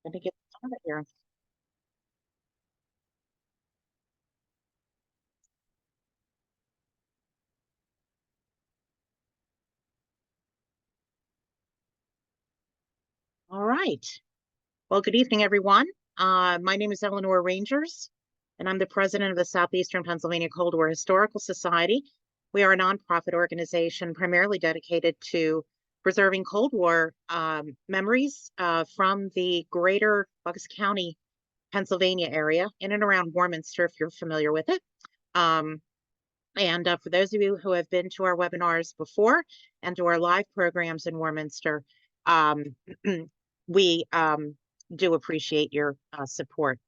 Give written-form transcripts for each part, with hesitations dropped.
going to get started here. All right. Well, good evening, everyone. My name is Eleanor Rangers, and I'm the president of the Southeastern Pennsylvania Cold War Historical Society. We are a nonprofit organization primarily dedicated to preserving Cold War memories from the greater Bucks County, Pennsylvania area, in and around Warminster, if you're familiar with it. And for those of you who have been to our webinars before and to our live programs in Warminster, we do appreciate your support.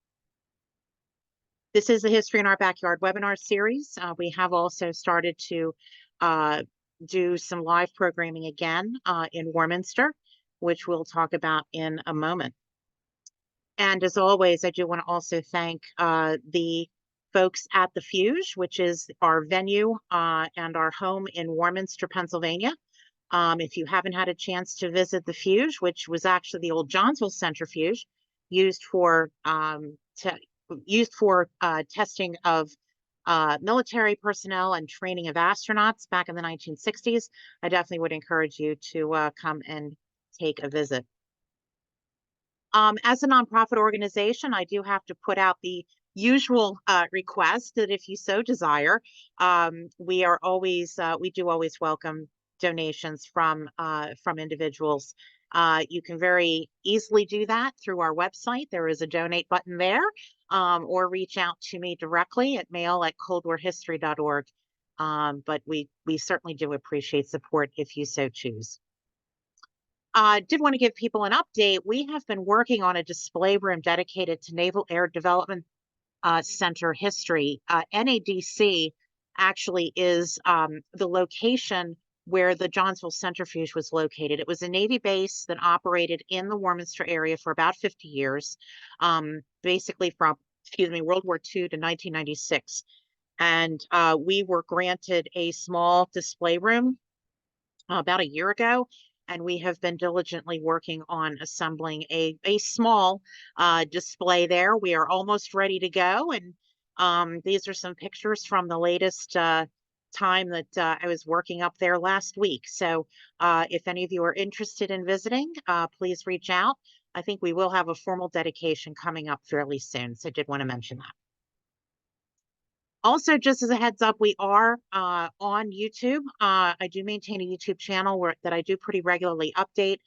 This is the History in Our Backyard webinar series. We have also started to do some live programming again in Warminster, which we'll talk about in a moment. And as always, I do want to also thank the folks at the Fuge, which is our venue and our home in Warminster, Pennsylvania. If you haven't had a chance to visit the Fuge, which was actually the old Johnsville Centrifuge, used for testing of military personnel and training of astronauts back in the 1960s, I definitely would encourage you to come and take a visit. As a nonprofit organization, I do have to put out the usual request that if you so desire, we do always welcome donations from individuals. You can very easily do that through our website. There is a donate button there, or reach out to me directly at mail@coldwarhistory.org. But we certainly do appreciate support if you so choose. Did want to give people an update. We have been working on a display room dedicated to Naval Air Development Center history. NADC actually is the location where the Johnsville Centrifuge was located. It was a Navy base that operated in the Warminster area for about 50 years, basically from, World War II to 1996. And we were granted a small display room about a year ago, and we have been diligently working on assembling a small display there. We are almost ready to go, and these are some pictures from the latest time that I was working up there last week. So if any of you are interested in visiting, please reach out. I think we will have a formal dedication coming up fairly soon, so I did want to mention that. Also, just as a heads up, we are on YouTube. I do maintain a YouTube channel that I do pretty regularly update,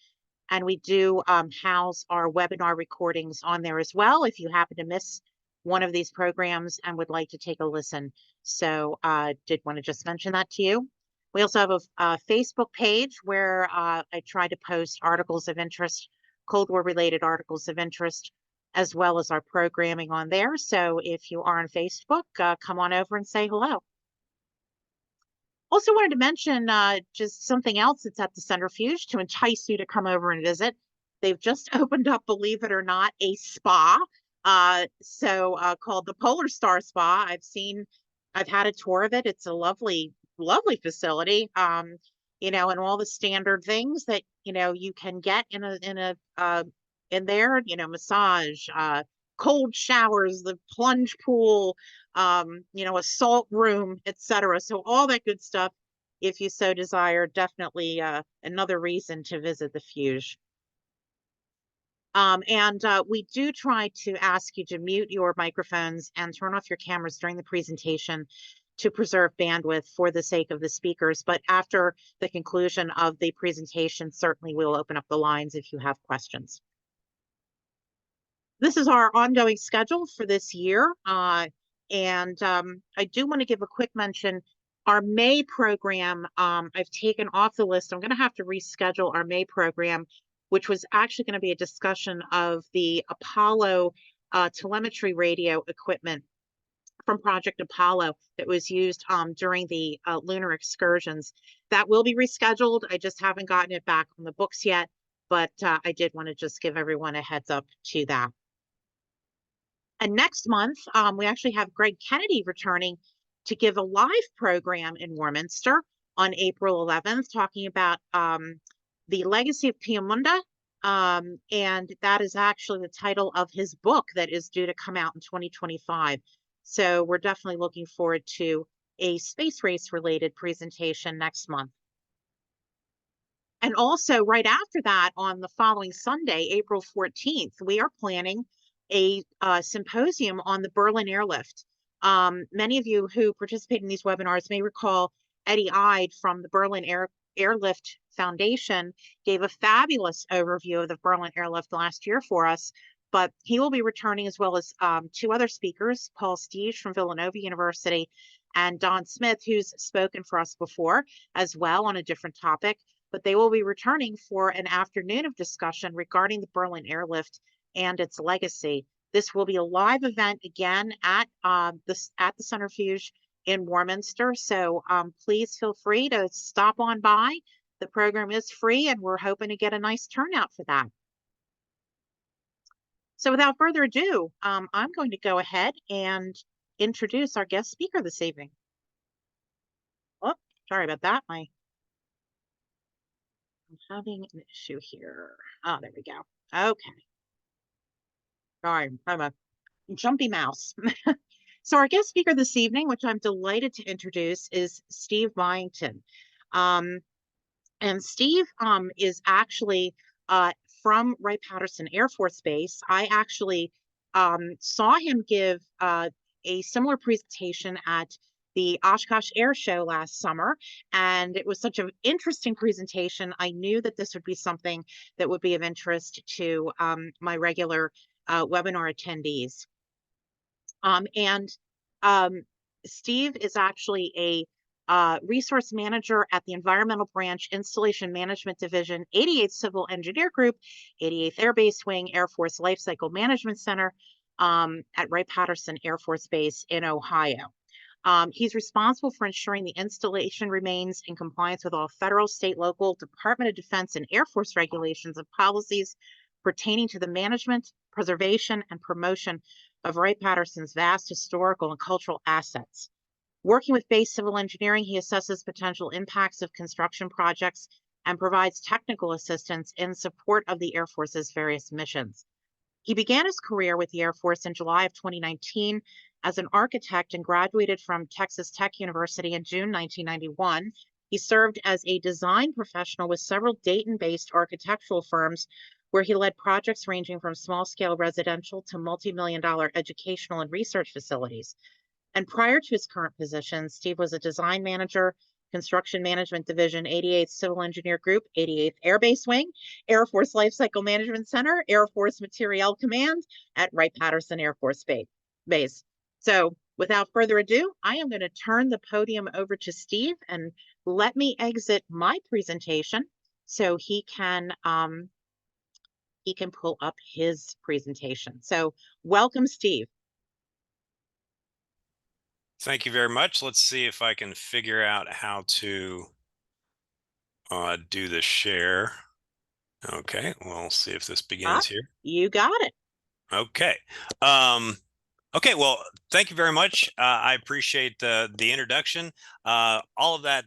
and we do house our webinar recordings on there as well if you happen to miss one of these programs and would like to take a listen. So did want to just mention that to you. We also have a Facebook page where I try to post articles of interest, Cold War related articles of interest, as well as our programming on there. So if you are on Facebook, come on over and say hello. Also wanted to mention just something else that's at the Centrifuge to entice you to come over and visit. They've just opened up, believe it or not, a spa. Called the Polar Star Spa. I've had a tour of it. It's a lovely, lovely facility. And all the standard things that, you can get in there, massage, cold showers, the plunge pool, a salt room, etc. So all that good stuff, if you so desire, definitely another reason to visit the Fuge. We do try to ask you to mute your microphones and turn off your cameras during the presentation to preserve bandwidth for the sake of the speakers. But after the conclusion of the presentation, certainly we'll open up the lines if you have questions. This is our ongoing schedule for this year. I do want to give a quick mention. Our May program, I've taken off the list. I'm going to have to reschedule our May program, which was actually going to be a discussion of the Apollo telemetry radio equipment from Project Apollo that was used during the lunar excursions. That will be rescheduled. I just haven't gotten it back on the books yet, but I did want to just give everyone a heads up to that. And next month, we actually have Greg Kennedy returning to give a live program in Warminster on April 11th, talking about the legacy of Pia Munda And that is actually the title of his book that is due to come out in 2025. So we're definitely looking forward to a space race related presentation next month. And also right after that, on the following Sunday, April 14th, we are planning a symposium on the Berlin airlift. Many of you who participate in these webinars may recall Eddie Ide from the Berlin Airlift Foundation gave a fabulous overview of the Berlin airlift last year for us, but he will be returning, as well as two other speakers, Paul Steege from Villanova University and Don Smith, who's spoken for us before as well on a different topic. But they will be returning for an afternoon of discussion regarding the Berlin airlift and its legacy. This will be a live event again at the Centrifuge in Warminster. So please feel free to stop on by. The program is free, and we're hoping to get a nice turnout for that. So without further ado, I'm going to go ahead and introduce our guest speaker this evening. Oh, sorry about that. I'm having an issue here. Oh, there we go. Okay. Sorry, I'm a jumpy mouse. So our guest speaker this evening, which I'm delighted to introduce, is Steve Byington. And Steve is actually from Wright-Patterson Air Force Base. I actually saw him give a similar presentation at the Oshkosh Air Show last summer, and it was such an interesting presentation. I knew that this would be something that would be of interest to my regular webinar attendees. Steve is actually a resource manager at the Environmental Branch Installation Management Division, 88th Civil Engineer Group, 88th Air Base Wing, Air Force Life Cycle Management Center at Wright-Patterson Air Force Base in Ohio. He's responsible for ensuring the installation remains in compliance with all federal, state, local, Department of Defense, and Air Force regulations and policies pertaining to the management, preservation, and promotion of Wright-Patterson's vast historical and cultural assets. Working with base civil engineering, he assesses potential impacts of construction projects and provides technical assistance in support of the Air Force's various missions. He began his career with the Air Force in July of 2019 as an architect and graduated from Texas Tech University in June 1991. He served as a design professional with several Dayton-based architectural firms, where he led projects ranging from small-scale residential to multi-million-dollar educational and research facilities. And prior to his current position, Steve was a design manager, Construction Management Division, 88th Civil Engineer Group, 88th Air Base Wing, Air Force Life Cycle Management Center, Air Force Materiel Command at Wright-Patterson Air Force Base. So without further ado, I am going to turn the podium over to Steve, and let me exit my presentation so he can pull up his presentation. So welcome, Steve. Thank you very much. Let's see if I can figure out how to do the share. Okay, we'll see if this begins here. You got it. Okay. Okay, well, thank you very much. I appreciate the introduction. All of that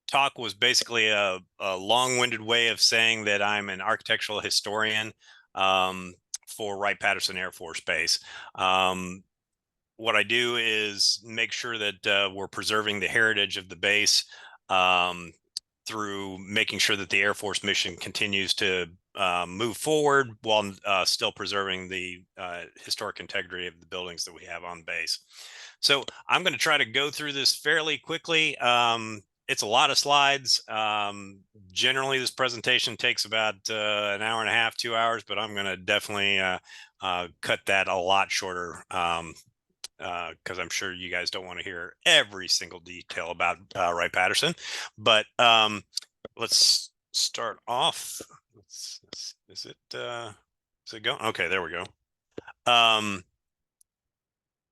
talk was basically a long-winded way of saying that I'm an architectural historian for Wright-Patterson Air Force Base. What I do is make sure that we're preserving the heritage of the base through making sure that the Air Force mission continues to move forward while still preserving the historic integrity of the buildings that we have on base. So I'm going to try to go through this fairly quickly. It's a lot of slides. Generally, this presentation takes about an hour and a half, 2 hours, but I'm going to definitely cut that a lot shorter because I'm sure you guys don't want to hear every single detail about Wright-Patterson. But let's start off. Is it go? Okay, there we go.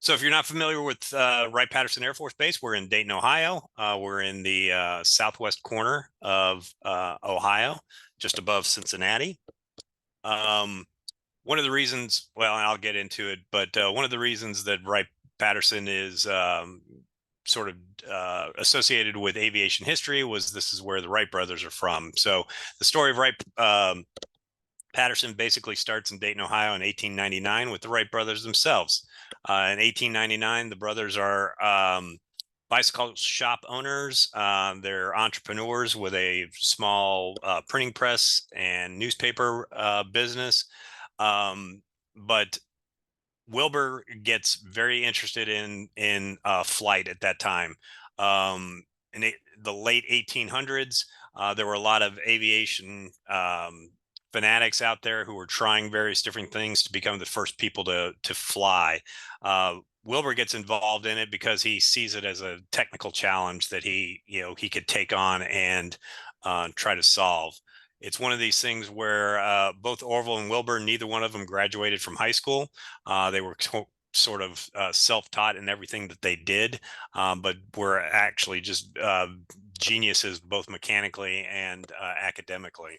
So if you're not familiar with Wright-Patterson Air Force Base, we're in Dayton, Ohio. We're in the southwest corner of Ohio, just above Cincinnati. One of the reasons, well, I'll get into it, but one of the reasons that Wright-Patterson is sort of associated with aviation history was this is where the Wright brothers are from. So the story of Patterson basically starts in Dayton, Ohio in 1899 with the Wright brothers themselves. In 1899, the brothers are bicycle shop owners. They're entrepreneurs with a small printing press and newspaper business. But Wilbur gets very interested in flight at that time. In the late 1800s, there were a lot of aviation fanatics out there who were trying various different things to become the first people to fly. Wilbur gets involved in it because he sees it as a technical challenge that he could take on and try to solve. It's one of these things where both Orville and Wilbur, neither one of them graduated from high school. They were sort of self-taught in everything that they did, but were actually just geniuses, both mechanically and academically.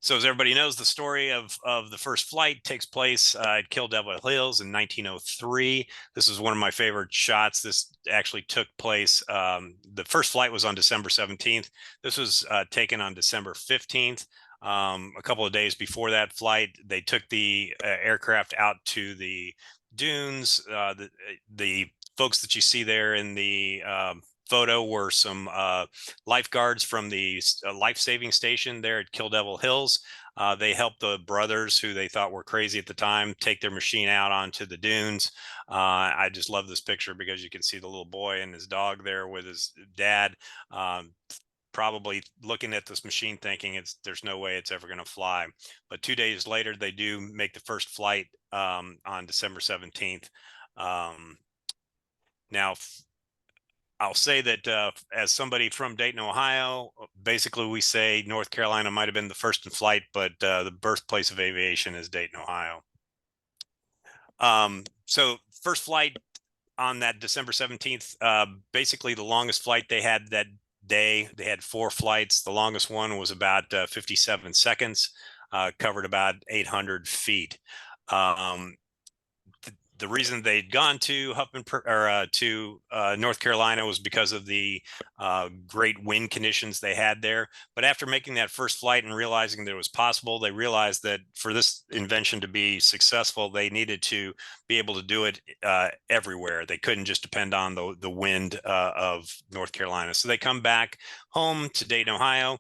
So as everybody knows, the story of the first flight takes place at Kill Devil Hills in 1903. This is one of my favorite shots. This actually took place. The first flight was on December 17th. This was taken on December 15th. A couple of days before that flight, they took the aircraft out to the dunes. The folks that you see there in the photo were some lifeguards from the life-saving station there at Kill Devil Hills. They helped the brothers, who they thought were crazy at the time, take their machine out onto the dunes. I just love this picture because you can see the little boy and his dog there with his dad, probably looking at this machine thinking there's no way it's ever going to fly. But 2 days later, they do make the first flight on December 17th. Now, I'll say that as somebody from Dayton, Ohio, basically we say North Carolina might have been the first in flight, but the birthplace of aviation is Dayton, Ohio. So first flight on that December 17th, basically the longest flight they had that day, they had 4 flights. The longest one was about 57 seconds, covered about 800 feet. The reason they'd gone to North Carolina was because of the great wind conditions they had there. But after making that first flight and realizing that it was possible, they realized that for this invention to be successful, they needed to be able to do it everywhere. They couldn't just depend on the wind of North Carolina. So they come back home to Dayton, Ohio,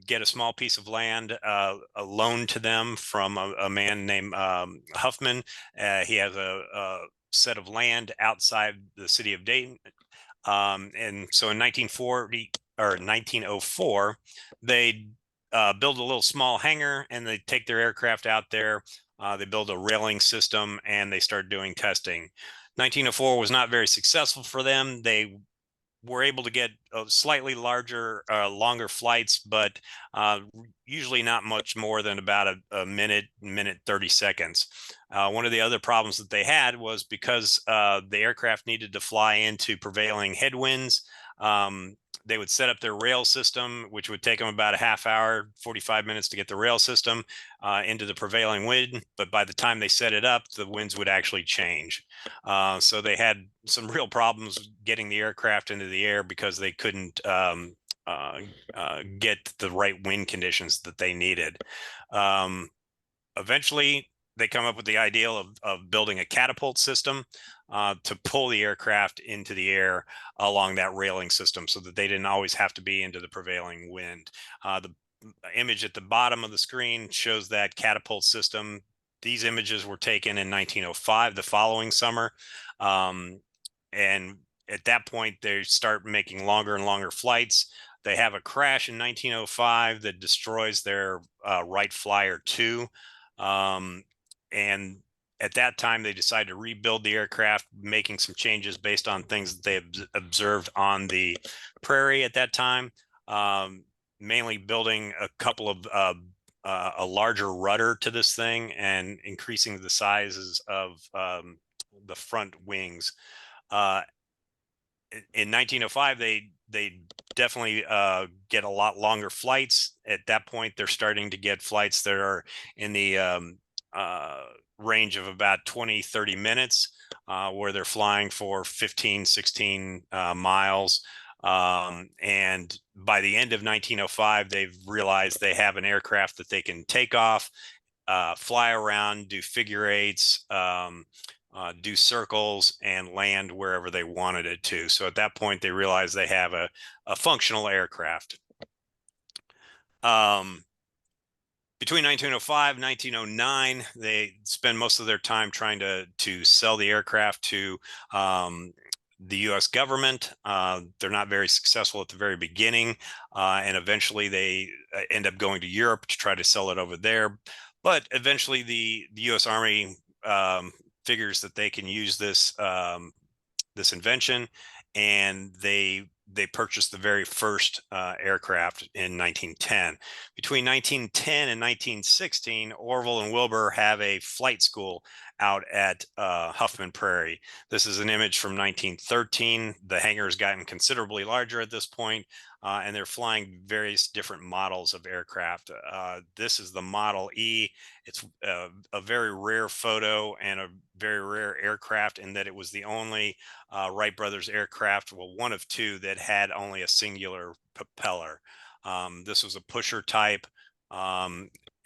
get a small piece of land loaned to them from a man named Huffman. He has a set of land outside the city of Dayton. And so in 1940 or 1904, they build a little small hangar and they take their aircraft out there. They build a railing system and they start doing testing. 1904 was not very successful for them. They were able to get slightly larger, longer flights, but usually not much more than about a minute 30 seconds. One of the other problems that they had was because the aircraft needed to fly into prevailing headwinds. They would set up their rail system, which would take them about a half hour, 45 minutes to get the rail system into the prevailing wind. But by the time they set it up, the winds would actually change. So they had some real problems getting the aircraft into the air because they couldn't get the right wind conditions that they needed. Eventually, they come up with the idea of building a catapult system to pull the aircraft into the air along that railing system so that they didn't always have to be into the prevailing wind. The image at the bottom of the screen shows that catapult system. These images were taken in 1905, the following summer. And at that point, they start making longer and longer flights. They have a crash in 1905 that destroys their Wright Flyer 2. And at that time, they decided to rebuild the aircraft, making some changes based on things that they observed on the prairie at that time, mainly building a couple of a larger rudder to this thing and increasing the sizes of the front wings. In 1905, they definitely get a lot longer flights. At that point, they're starting to get flights that are in the range of about 20-30 minutes, where they're flying for 15-16 miles. And by the end of 1905, they've realized they have an aircraft that they can take off, fly around, do figure eights, do circles, and land wherever they wanted it to. So at that point, they realized they have a functional aircraft. Between 1905 and 1909, they spend most of their time trying to sell the aircraft to the U.S. government. They're not very successful at the very beginning, and eventually they end up going to Europe to try to sell it over there. But eventually, the U.S. Army figures that they can use this this invention, and they purchased the very first aircraft in 1910. Between 1910 and 1916, Orville and Wilbur have a flight school out at Huffman Prairie. This is an image from 1913. The hangar has gotten considerably larger at this point, and they're flying various different models of aircraft. This is the Model E. It's a very rare photo and a very rare aircraft in that it was the only Wright brothers aircraft, well, one of two that had only a singular propeller. This was a pusher type,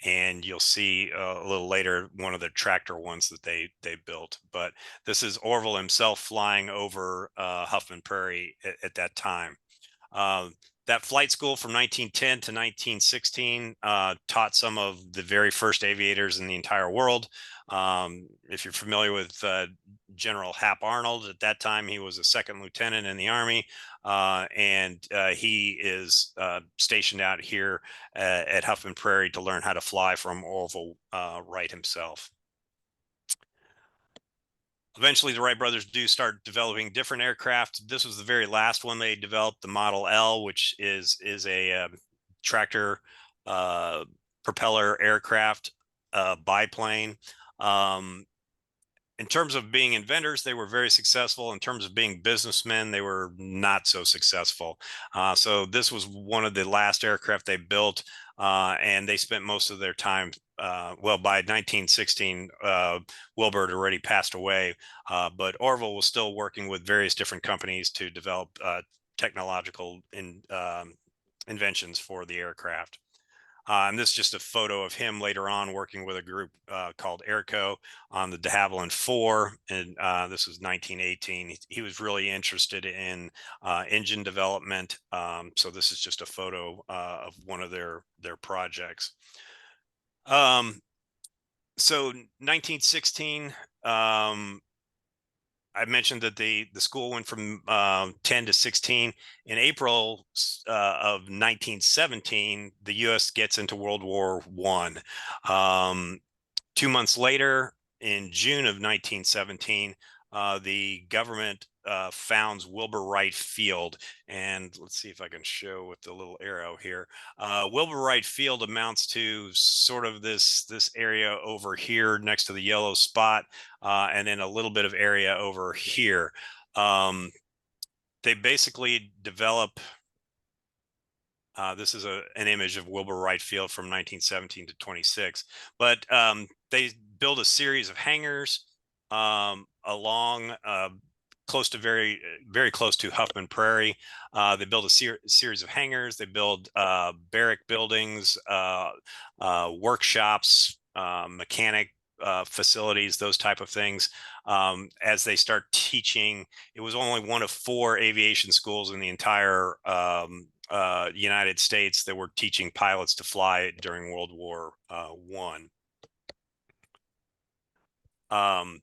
and you'll see a little later one of the tractor ones that they built. But this is Orville himself flying over Huffman Prairie at that time. That flight school from 1910 to 1916 taught some of the very first aviators in the entire world. If you're familiar with General Hap Arnold, at that time he was a second lieutenant in the Army, and he is stationed out here at Huffman Prairie to learn how to fly from Orville Wright himself. Eventually, the Wright brothers do start developing different aircraft. This was the very last one they developed, the Model L, which is a tractor propeller aircraft biplane. In terms of being inventors, they were very successful. In terms of being businessmen, they were not so successful. So this was one of the last aircraft they built, and they spent most of their time, well, by 1916, Wilbur had already passed away, but Orville was still working with various different companies to develop technological inventions for the aircraft. And this is just a photo of him later on working with a group called Airco on the de Havilland 4, and this was 1918. He was really interested in engine development, so this is just a photo of one of their projects. So 1916, I mentioned that the school went from 10 to 16. In April of 1917, the U.S. gets into World War I. 2 months later, in June of 1917, the government founds Wilbur Wright Field. And let's see if I can show with the little arrow here. Wilbur Wright Field amounts to sort of this area over here next to the yellow spot, and then a little bit of area over here. They basically develop, this is an image of Wilbur Wright Field from 1917 to 26, but they build a series of hangars along close to very close to Huffman Prairie. They build a series of hangars. They build barrack buildings, workshops, mechanic facilities, those type of things. As they start teaching, it was only one of 4 aviation schools in the entire United States that were teaching pilots to fly during World War I.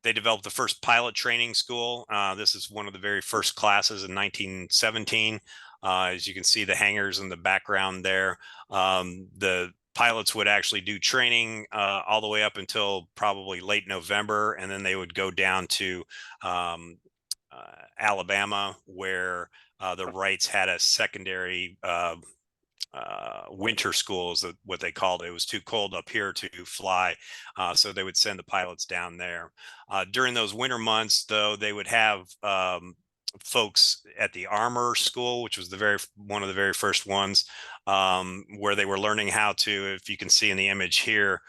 They developed the first pilot training school. This is one of the very first classes in 1917. As you can see, the hangars in the background there. The pilots would actually do training all the way up until probably late November, and then they would go down to Alabama, where the Wrights had a secondary winter school is what they called it. It was too cold up here to fly, so they would send the pilots down there. During those winter months, though, they would have folks at the armor school, which was one of the very first ones, where they were learning how to, if you can see in the image here,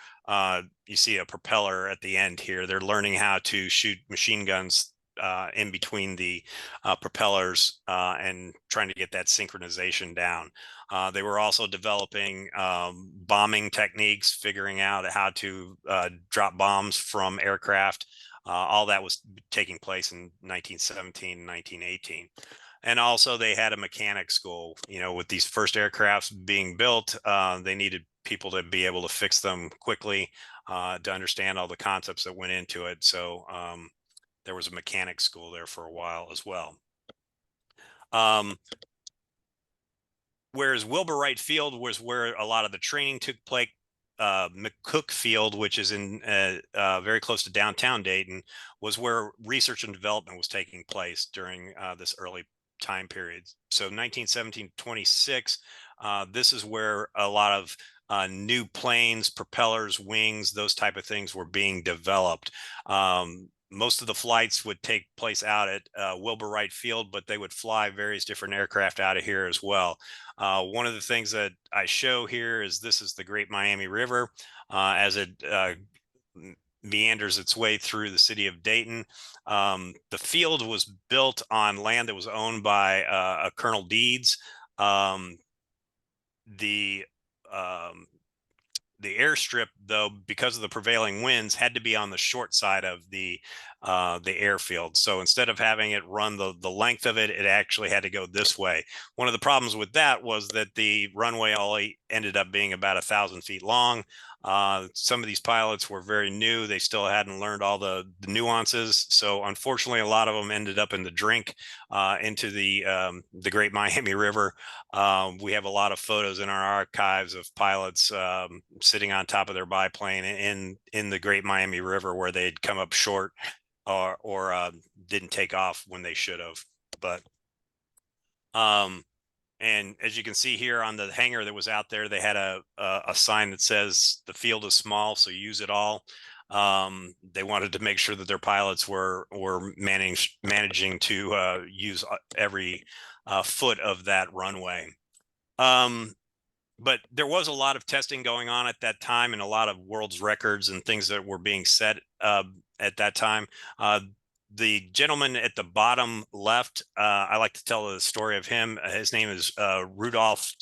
you see a propeller at the end here. They're learning how to shoot machine guns in between the propellers and trying to get that synchronization down. They were also developing bombing techniques, figuring out how to drop bombs from aircraft. All that was taking place in 1917 and 1918. And also they had a mechanic school. With these first aircrafts being built, they needed people to be able to fix them quickly, to understand all the concepts that went into it. So there was a mechanic school there for a while as well. Whereas Wilbur Wright Field was where a lot of the training took place. McCook Field, which is in very close to downtown Dayton, was where research and development was taking place during this early time period. So 1917 to 26, this is where a lot of new planes, propellers, wings, those type of things were being developed. Most of the flights would take place out at Wilbur Wright Field, but they would fly various different aircraft out of here as well. One of the things that I show here is this is the Great Miami River as it meanders its way through the city of Dayton. The field was built on land that was owned by a Colonel Deeds. The airstrip, though, because of the prevailing winds, had to be on the short side of the airfield. So instead of having it run the length of it, it actually had to go this way. One of the problems with that was that the runway only ended up being about 1,000 feet long. Some of these pilots were very new. They still hadn't learned all the nuances. So unfortunately, a lot of them ended up in the drink into the Great Miami River. We have a lot of photos in our archives of pilots sitting on top of their biplane in the Great Miami River where they'd come up short or didn't take off when they should have. But and as you can see here on the hangar that was out there, they had a sign that says the field is small, so use it all. They wanted to make sure that their pilots were managing to use every foot of that runway. But there was a lot of testing going on at that time and a lot of world's records and things that were being set at that time. The gentleman at the bottom left, I like to tell the story of him. His name is Rudolph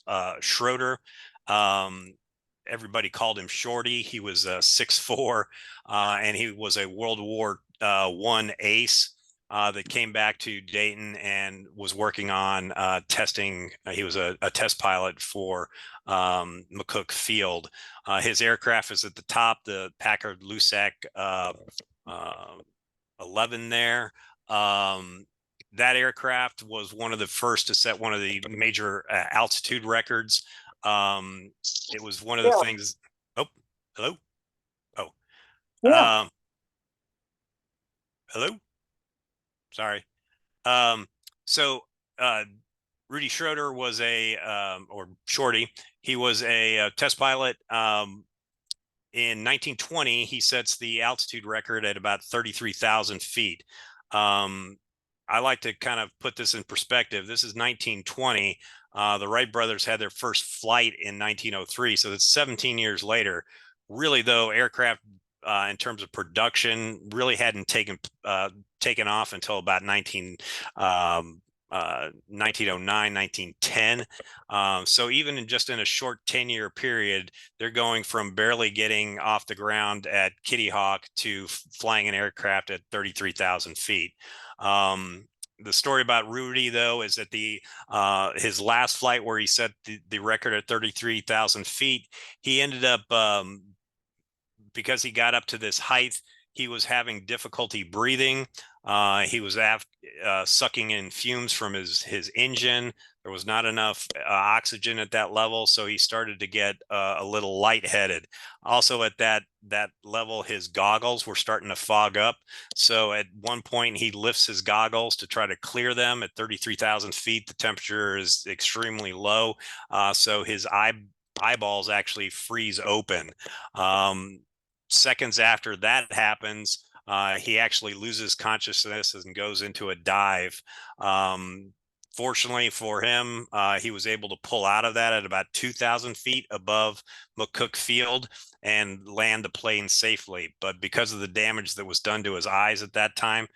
Schroeder. Everybody called him Shorty. He was 6'4", and he was a World War I ace that came back to Dayton and was working on testing. He was a test pilot for McCook Field. His aircraft is at the top, the Packard Lusac 11 there. That aircraft was one of the first to set one of the major altitude records. It was one of the things. Oh, hello. Oh, hello. Sorry. So Rudy Schroeder was or Shorty. He was a test pilot. In 1920, he sets the altitude record at about 33,000 feet. I like to kind of put this in perspective. This is 1920. The Wright brothers had their first flight in 1903, so that's 17 years later. Really, though, aircraft in terms of production really hadn't taken off until about 1909, 1910. So even in a short 10-year period, they're going from barely getting off the ground at Kitty Hawk to flying an aircraft at 33,000 feet. The story about Rudy, though, is that his last flight where he set the record at 33,000 feet, he ended up, because he got up to this height, he was having difficulty breathing. He was sucking in fumes from his engine. There was not enough oxygen at that level, so he started to get a little lightheaded. Also, at that level, his goggles were starting to fog up. So at one point, he lifts his goggles to try to clear them. At 33,000 feet, the temperature is extremely low, so his eyeballs actually freeze open. Seconds after that happens, he actually loses consciousness and goes into a dive. Fortunately for him, he was able to pull out of that at about 2,000 feet above McCook Field and land the plane safely. But because of the damage that was done to his eyes at that time,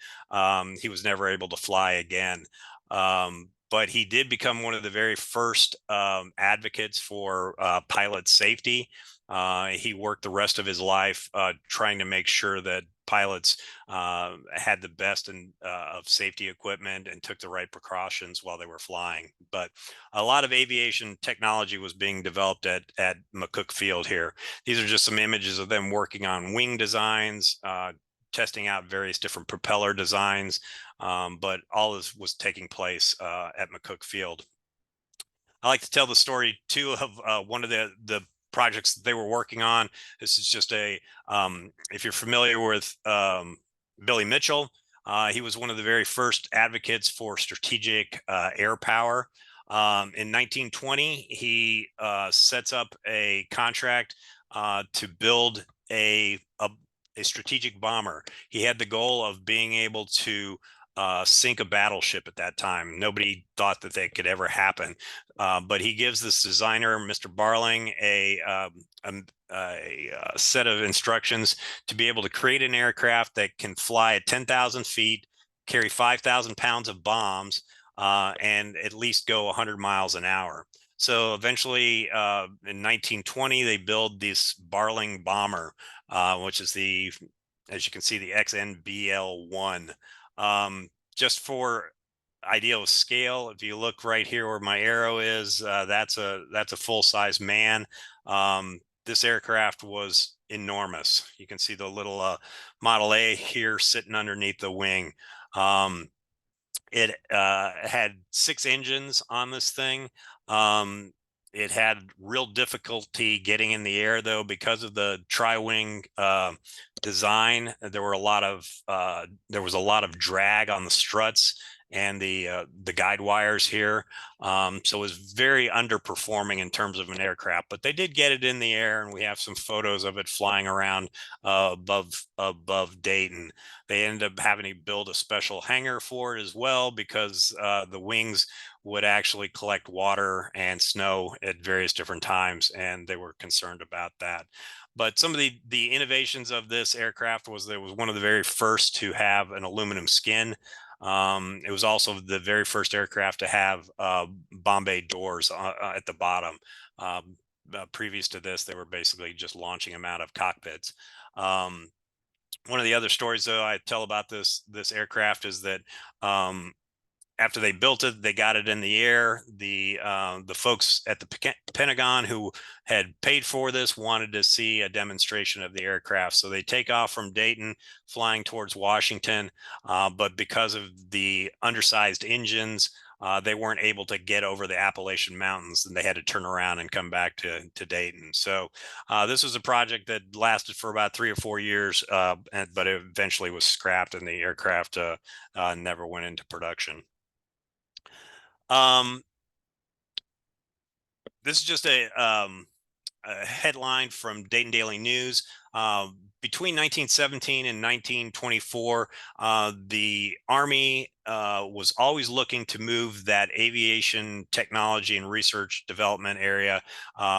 he was never able to fly again. But he did become one of the very first advocates for pilot safety. He worked the rest of his life trying to make sure that pilots had the best of safety equipment and took the right precautions while they were flying. But a lot of aviation technology was being developed at McCook Field here. These are just some images of them working on wing designs, testing out various different propeller designs, but all this was taking place at McCook Field. I like to tell the story too of one of the projects that they were working on. This is just if you're familiar with Billy Mitchell, he was one of the very first advocates for strategic air power. In 1920, he sets up a contract to build a strategic bomber. He had the goal of being able to sink a battleship at that time. Nobody thought that could ever happen. But he gives this designer, Mr. Barling, a set of instructions to be able to create an aircraft that can fly at 10,000 feet, carry 5,000 pounds of bombs, and at least go 100 miles an hour. So eventually, in 1920, they build this Barling bomber, which is as you can see, the XNBL-1. Just for idea of scale, if you look right here where my arrow is, that's a full-size man. This aircraft was enormous. You can see the little Model A here sitting underneath the wing. It had 6 engines on this thing. It had real difficulty getting in the air, though, because of the tri-wing design. There was a lot of drag on the struts and the guide wires here. So it was very underperforming in terms of an aircraft, but they did get it in the air, and we have some photos of it flying around above Dayton. They ended up having to build a special hangar for it as well, because the wings would actually collect water and snow at various different times, and they were concerned about that. But some of the innovations of this aircraft was that it was one of the very first to have an aluminum skin. It was also the very first aircraft to have bomb bay doors at the bottom. Previous to this, they were basically just launching them out of cockpits. One of the other stories, though, I tell about this aircraft is that after they built it, they got it in the air. The folks at the Pentagon who had paid for this wanted to see a demonstration of the aircraft. So they take off from Dayton, flying towards Washington. But because of the undersized engines, they weren't able to get over the Appalachian Mountains, and they had to turn around and come back to Dayton. So this was a project that lasted for about 3 or 4 years, but it eventually was scrapped, and the aircraft never went into production. This is just a headline from Dayton Daily News. Between 1917 and 1924, the Army was always looking to move that aviation technology and research development area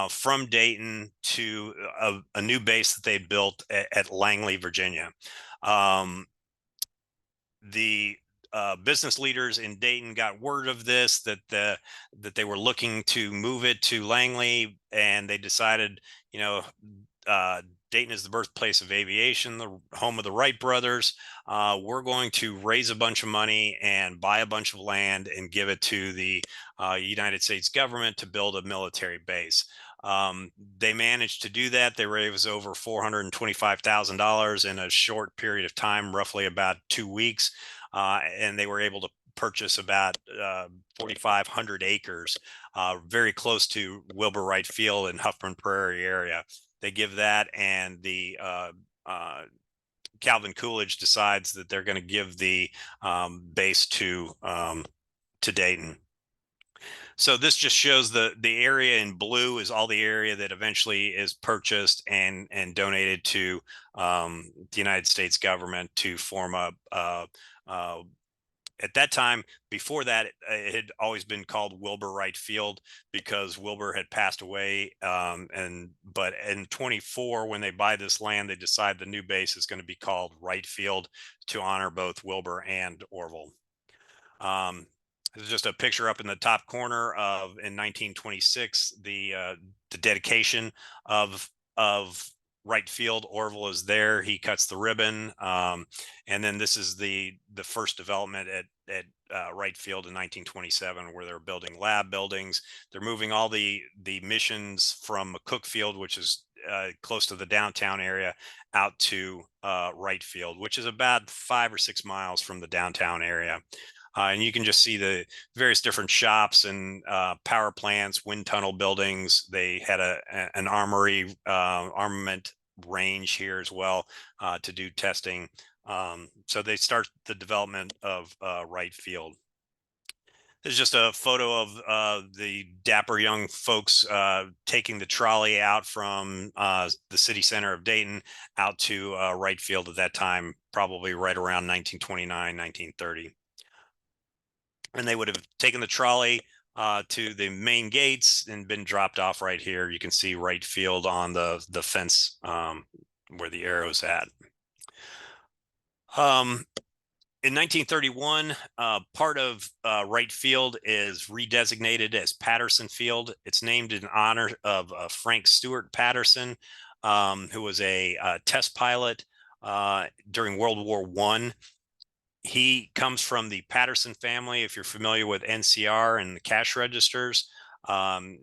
from Dayton to a new base that they built at Langley, Virginia. The business leaders in Dayton got word of this, that they were looking to move it to Langley, and they decided, Dayton is the birthplace of aviation, the home of the Wright brothers. We're going to raise a bunch of money and buy a bunch of land and give it to the United States government to build a military base. They managed to do that. They raised over $425,000 in a short period of time, roughly about 2 weeks. And they were able to purchase about 4,500 acres, very close to Wilbur Wright Field in Huffman Prairie area. They give that, and the Calvin Coolidge decides that they're going to give the base to Dayton. So this just shows the area in blue is all the area that eventually is purchased and donated to the United States government to form up At that time, before that, it had always been called Wilbur Wright Field because Wilbur had passed away. But in 24, when they buy this land, they decide the new base is going to be called Wright Field to honor both Wilbur and Orville. There's just a picture up in the top corner of in 1926 the dedication of Wright Field. Orville is there. He cuts the ribbon, and then this is the first development at Wright Field in 1927, where they're building lab buildings. They're moving all the missions from McCook Field, which is close to the downtown area, out to Wright Field, which is about 5 or 6 miles from the downtown area. And you can just see the various different shops and power plants, wind tunnel buildings. They had an armory, armament range here as well to do testing. So they start the development of Wright Field. This is just a photo of the dapper young folks taking the trolley out from the city center of Dayton out to Wright Field at that time, probably right around 1929, 1930. And they would have taken the trolley to the main gates and been dropped off right here. You can see Wright Field on the fence where the arrow's at. In 1931, part of Wright Field is redesignated as Patterson Field. It's named in honor of Frank Stewart Patterson, who was a test pilot during World War I. He comes from the Patterson family. If you're familiar with NCR and the cash registers,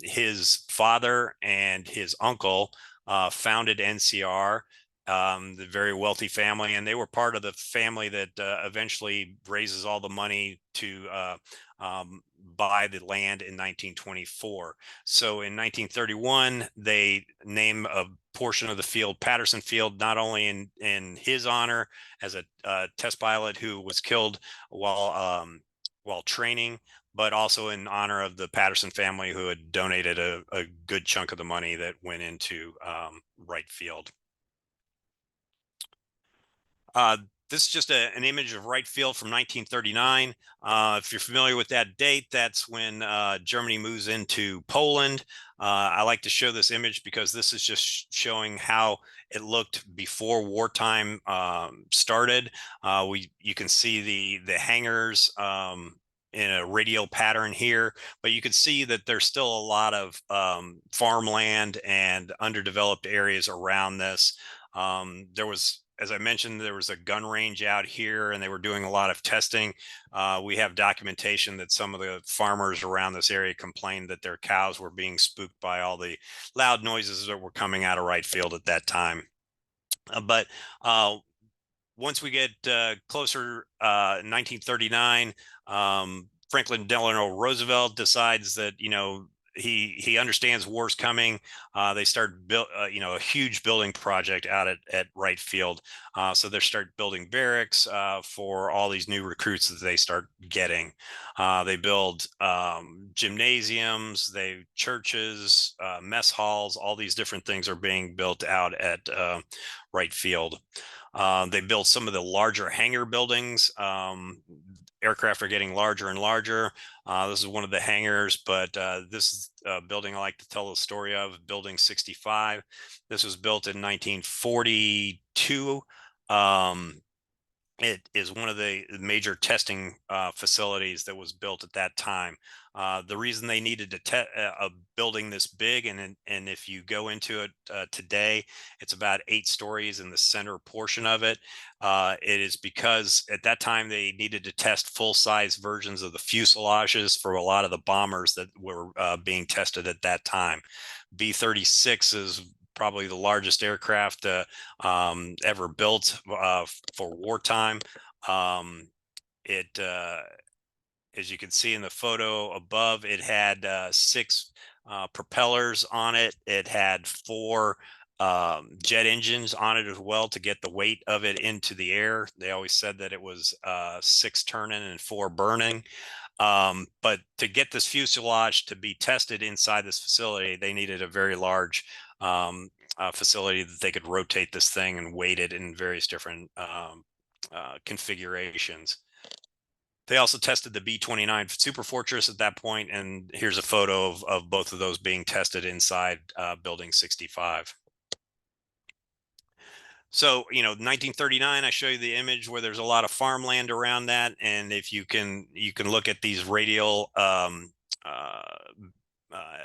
his father and his uncle founded NCR, the very wealthy family, and they were part of the family that eventually raises all the money to buy the land in 1924. So in 1931, they name a portion of the field Patterson Field, not only in his honor as a test pilot who was killed while training, but also in honor of the Patterson family who had donated a good chunk of the money that went into Wright Field. This is just an image of Wright Field from 1939. If you're familiar with that date, that's when Germany moves into Poland. I like to show this image because this is just showing how it looked before wartime started. You can see the hangars in a radial pattern here, but you can see that there's still a lot of farmland and underdeveloped areas around this. There was, as I mentioned, there was a gun range out here and they were doing a lot of testing. We have documentation that some of the farmers around this area complained that their cows were being spooked by all the loud noises that were coming out of Wright Field at that time. But once we get closer, 1939, Franklin Delano Roosevelt decides that, he understands war's coming. They start build, a huge building project out at Wright Field. So they start building barracks for all these new recruits that they start getting. They build gymnasiums, churches, mess halls. All these different things are being built out at Wright Field. They built some of the larger hangar buildings. Aircraft are getting larger and larger. This is one of the hangars, but this is a building I like to tell the story of, Building 65. This was built in 1942. It is one of the major testing facilities that was built at that time. The reason they needed to a building this big, and if you go into it today, it's about 8 stories in the center portion of it. It is because at that time they needed to test full-size versions of the fuselages for a lot of the bombers that were being tested at that time. B-36 is probably the largest aircraft ever built for wartime. As you can see in the photo above, it had 6 propellers on it. It had 4 jet engines on it as well to get the weight of it into the air. They always said that it was 6 turning and 4 burning. But to get this fuselage to be tested inside this facility, they needed a very large facility that they could rotate this thing and weight it in various different configurations. They also tested the B-29 Super Fortress at that point, and here's a photo of both of those being tested inside Building 65. So, 1939, I show you the image where there's a lot of farmland around that, and if you can look at these radial uh,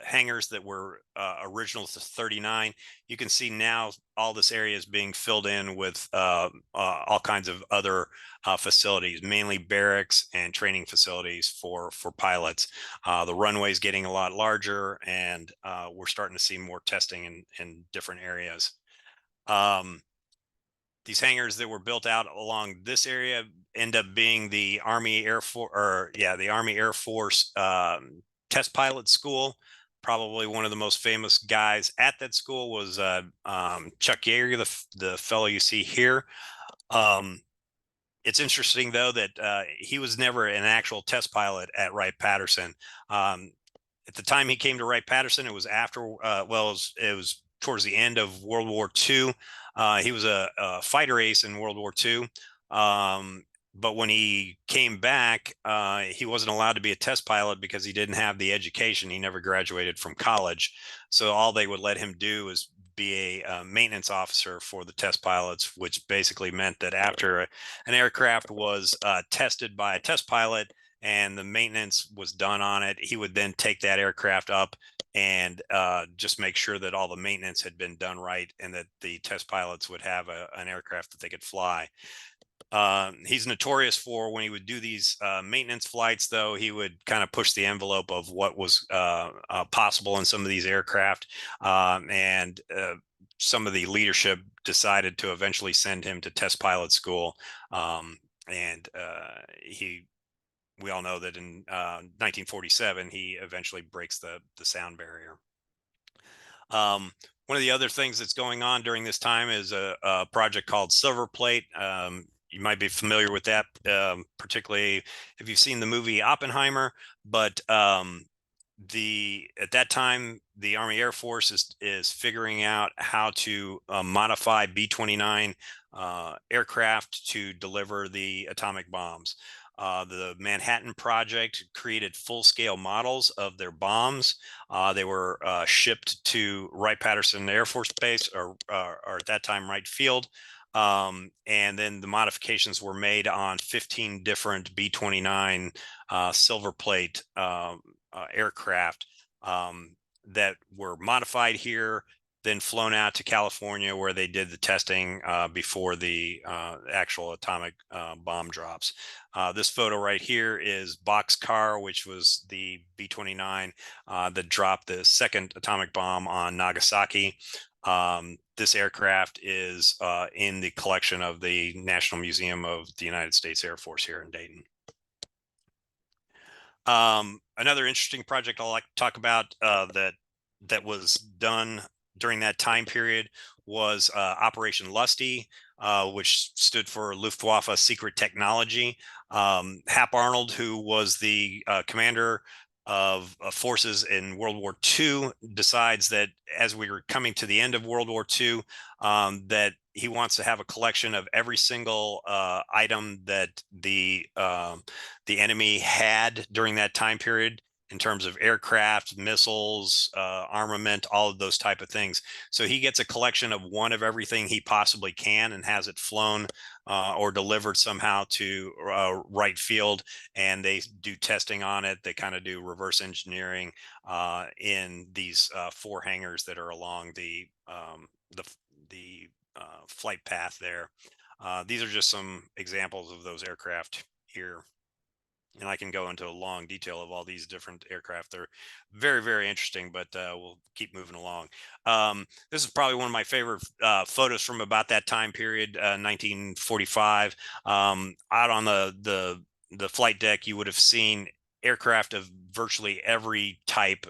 hangars that were original to 39. You can see now all this area is being filled in with all kinds of other facilities, mainly barracks and training facilities for pilots. The runway is getting a lot larger, and we're starting to see more testing in different areas. These hangars that were built out along this area end up being the Army Air Force, the Army Air Force test pilot school. Probably one of the most famous guys at that school was Chuck Yeager, the fellow you see here. It's interesting though that he was never an actual test pilot at Wright-Patterson. At the time he came to Wright-Patterson, it was after, it was towards the end of World War II. He was a fighter ace in World War II. But when he came back, he wasn't allowed to be a test pilot because he didn't have the education. He never graduated from college. So all they would let him do is be a maintenance officer for the test pilots, which basically meant that after an aircraft was tested by a test pilot and the maintenance was done on it, he would then take that aircraft up and just make sure that all the maintenance had been done right and that the test pilots would have an aircraft that they could fly. He's notorious for when he would do these maintenance flights, though, he would kind of push the envelope of what was possible in some of these aircraft. And some of the leadership decided to eventually send him to test pilot school. And we all know that in 1947, he eventually breaks the sound barrier. One of the other things that's going on during this time is a project called Silver Plate. You might be familiar with that, particularly if you've seen the movie Oppenheimer. But at that time, the Army Air Force is figuring out how to modify B-29 aircraft to deliver the atomic bombs. The Manhattan Project created full-scale models of their bombs. They were shipped to Wright-Patterson Air Force Base, or at that time Wright Field. And then the modifications were made on 15 different B-29 Silver Plate aircraft that were modified here, then flown out to California where they did the testing before the actual atomic bomb drops. This photo right here is Boxcar, which was the B-29 that dropped the second atomic bomb on Nagasaki. This aircraft is in the collection of the National Museum of the United States Air Force here in Dayton. Another interesting project I'd like to talk about that was done during that time period was Operation Lusty, which stood for Luftwaffe Secret Technology. Hap Arnold, who was the commander of forces in World War II, decides that as we were coming to the end of World War II, that he wants to have a collection of every single item that the enemy had during that time period in terms of aircraft, missiles, armament, all of those type of things. So he gets a collection of one of everything he possibly can and has it flown or delivered somehow to Wright Field, and they do testing on it. They kind of do reverse engineering in these 4 hangars that are along the flight path there. These are just some examples of those aircraft here. And I can go into a long detail of all these different aircraft. They're very, very interesting, but we'll keep moving along. This is probably one of my favorite photos from about that time period, 1945. Out on the flight deck, you would have seen aircraft of virtually every type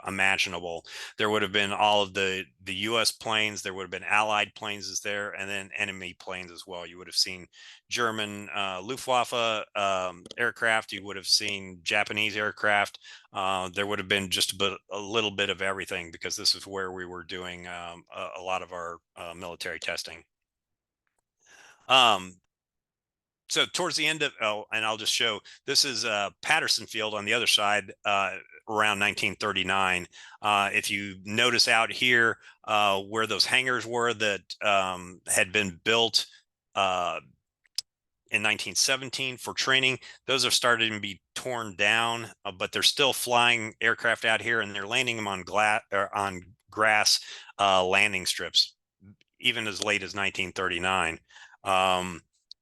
imaginable. There would have been all of the U.S. planes. There would have been Allied planes there, and then enemy planes as well. You would have seen German Luftwaffe aircraft. You would have seen Japanese aircraft. There would have been just a little bit of everything, because this is where we were doing a lot of our military testing. so towards the end of, and I'll just show, this is Patterson Field on the other side, around 1939. If you notice out here where those hangars were that had been built in 1917 for training, those are starting to be torn down, but they're still flying aircraft out here, and they're landing them on grass landing strips, even as late as 1939.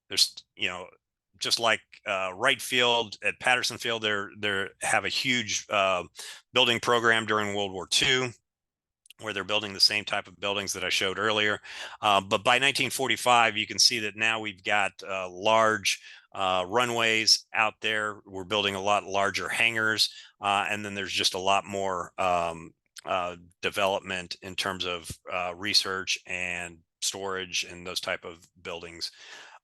There's, just like Wright Field at Patterson Field, they have a huge building program during World War II, where they're building the same type of buildings that I showed earlier. But by 1945, you can see that now we've got large runways out there. We're building a lot larger hangars, and then there's just a lot more development in terms of research and storage and those type of buildings.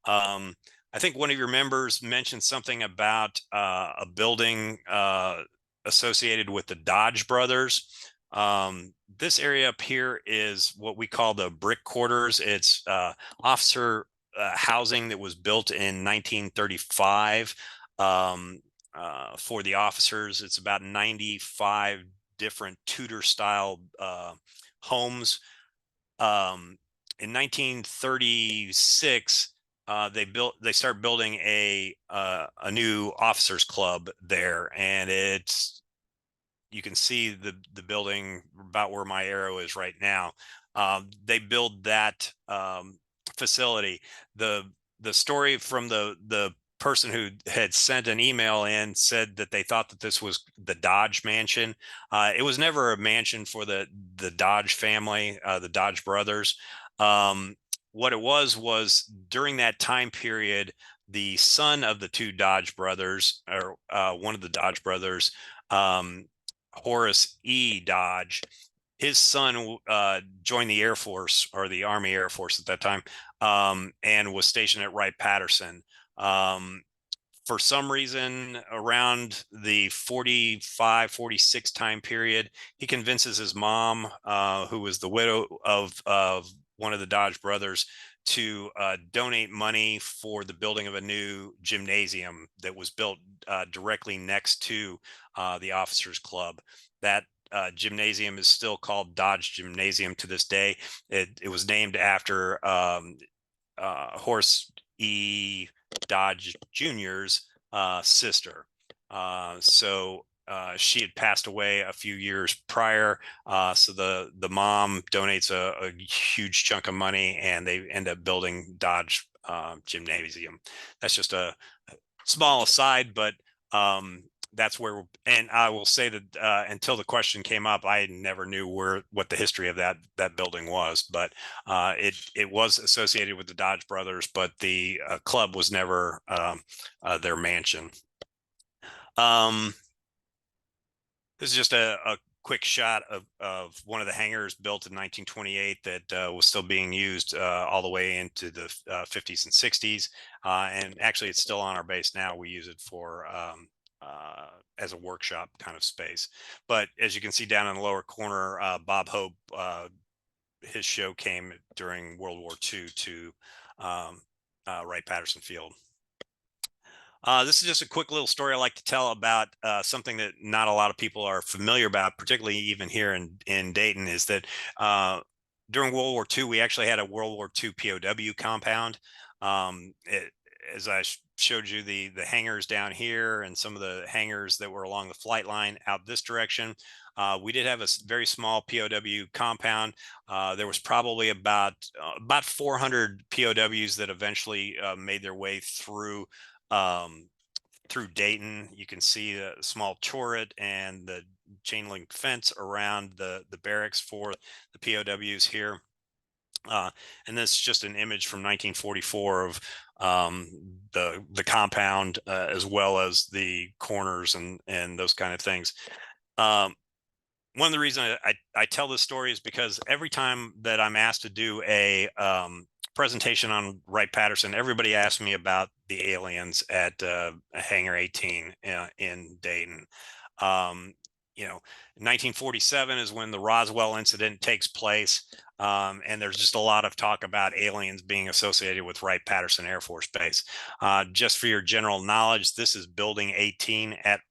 I think one of your members mentioned something about a building associated with the Dodge brothers. This area up here is what we call the brick quarters. It's officer housing that was built in 1935 for the officers. It's about 95 different Tudor style homes. In 1936, they start building a new officers club there, and you can see the building about where my arrow is right now. They build that facility. The story from the person who had sent an email in said that they thought that this was the Dodge mansion. It was never a mansion for the Dodge family, the Dodge brothers. What it was during that time period, the son of the two Dodge brothers, or one of the Dodge brothers, Horace E. Dodge, his son joined the Air Force, or the Army Air Force at that time, and was stationed at Wright-Patterson. For some reason, around the 45, 46 time period, he convinces his mom, who was the widow of one of the Dodge brothers, to donate money for the building of a new gymnasium that was built directly next to the Officers Club. That gymnasium is still called Dodge Gymnasium to this day. It was named after Horace E. Dodge Jr.'s sister. So she had passed away a few years prior. So the mom donates a huge chunk of money, and they end up building Dodge Gymnasium. That's just a small aside, but that's where, and I will say that until the question came up, I never knew what the history of that building was, but it was associated with the Dodge brothers, but the club was never their mansion. This is just a quick shot of one of the hangars built in 1928 that was still being used all the way into the 50s and 60s. And actually, it's still on our base now. We use it for as a workshop kind of space. But as you can see down in the lower corner, Bob Hope, his show came during World War II to Wright-Patterson Field. This is just a quick little story I like to tell about something that not a lot of people are familiar about, particularly even here in Dayton, is that during World War II, we actually had a World War II POW compound. As I showed you the hangars down here and some of the hangars that were along the flight line out this direction, we did have a very small POW compound. There was probably about 400 POWs that eventually made their way through Dayton. You can see a small turret and the chain link fence around the barracks for the POWs here. And this is just an image from 1944 of the compound, as well as the corners and those kind of things. One of the reasons I tell this story is because every time that I'm asked to do a presentation on Wright-Patterson, everybody asks me about the aliens at Hangar 18 in Dayton. 1947 is when the Roswell incident takes place. And there's just a lot of talk about aliens being associated with Wright-Patterson Air Force Base. Just for your general knowledge, this is Building 18 at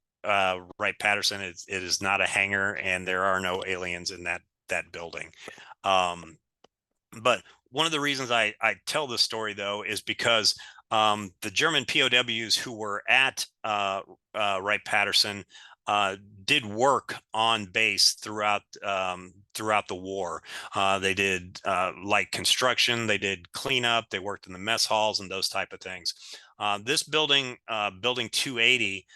Wright-Patterson. It is not a hangar, and there are no aliens in that building. But one of the reasons I tell this story, though, is because the German POWs who were at Wright-Patterson did work on base throughout the war. They did light construction, they did cleanup, they worked in the mess halls and those type of things. This building, Building 280,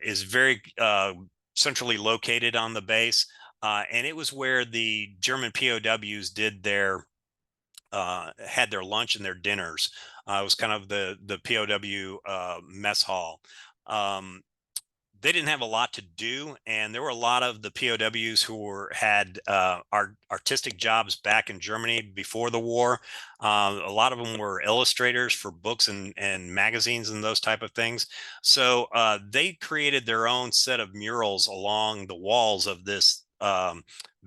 is very centrally located on the base, and it was where the German POWs did had their lunch and their dinners. It was kind of the POW mess hall. They didn't have a lot to do, and there were a lot of the POWs who had artistic jobs back in Germany before the war. A lot of them were illustrators for books and magazines and those type of things. So they created their own set of murals along the walls of this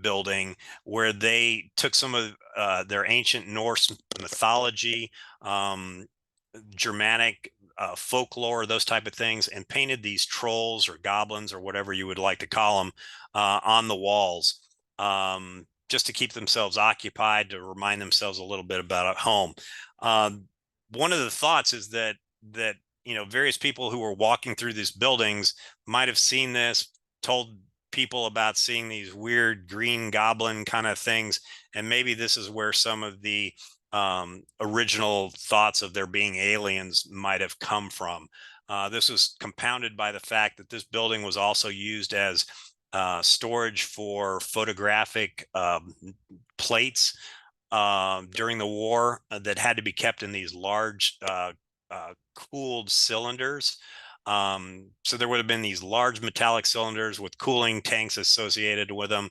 building, where they took some of their ancient Norse mythology, Germanic folklore, those type of things, and painted these trolls or goblins or whatever you would like to call them on the walls, just to keep themselves occupied, to remind themselves a little bit about home. One of the thoughts is that various people who were walking through these buildings might have seen this, told people about seeing these weird green goblin kind of things, and maybe this is where some of the original thoughts of there being aliens might have come from. This was compounded by the fact that this building was also used as storage for photographic plates during the war that had to be kept in these large cooled cylinders. So there would have been these large metallic cylinders with cooling tanks associated with them.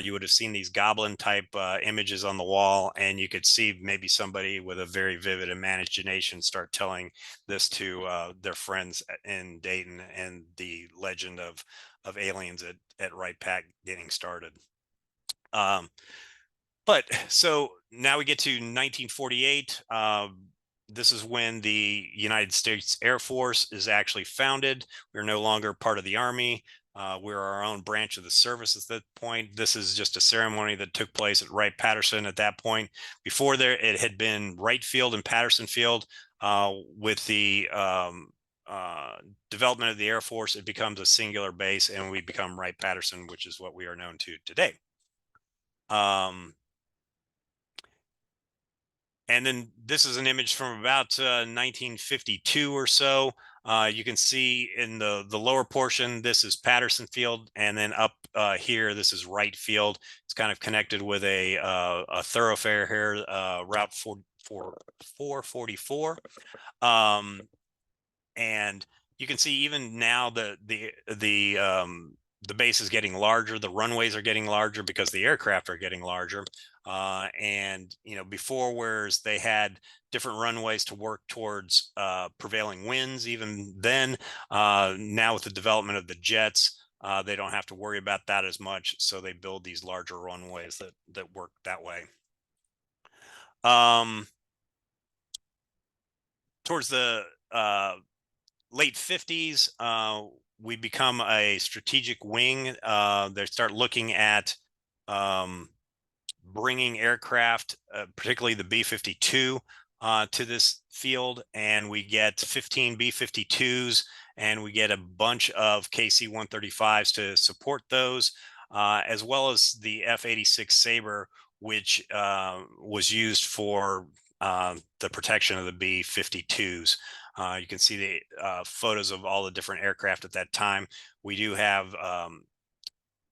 You would have seen these goblin type images on the wall, and you could see maybe somebody with a very vivid imagination start telling this to their friends in Dayton, and the legend of aliens at Wright-Patt getting started. But so now we get to 1948. This is when the United States Air Force is actually founded. We're no longer part of the Army. We're our own branch of the service at that point. This is just a ceremony that took place at Wright-Patterson at that point. Before there, it had been Wright Field and Patterson Field. With the development of the Air Force, it becomes a singular base, and we become Wright-Patterson, which is what we are known to today. And then this is an image from about 1952 or so. You can see in the lower portion, this is Patterson Field, and then up here, this is Wright Field. It's kind of connected with a thoroughfare here, Route 444. And you can see even now the base is getting larger. The runways are getting larger because the aircraft are getting larger. And before, whereas they had different runways to work towards prevailing winds, even then, now with the development of the jets, they don't have to worry about that as much. So they build these larger runways that work that way. Towards the late 50s, we become a strategic wing. They start looking at bringing aircraft, particularly the B-52, to this field, and we get 15 B-52s, and we get a bunch of KC-135s to support those, as well as the F-86 Sabre, which was used for the protection of the B-52s. You can see the photos of all the different aircraft at that time. We do have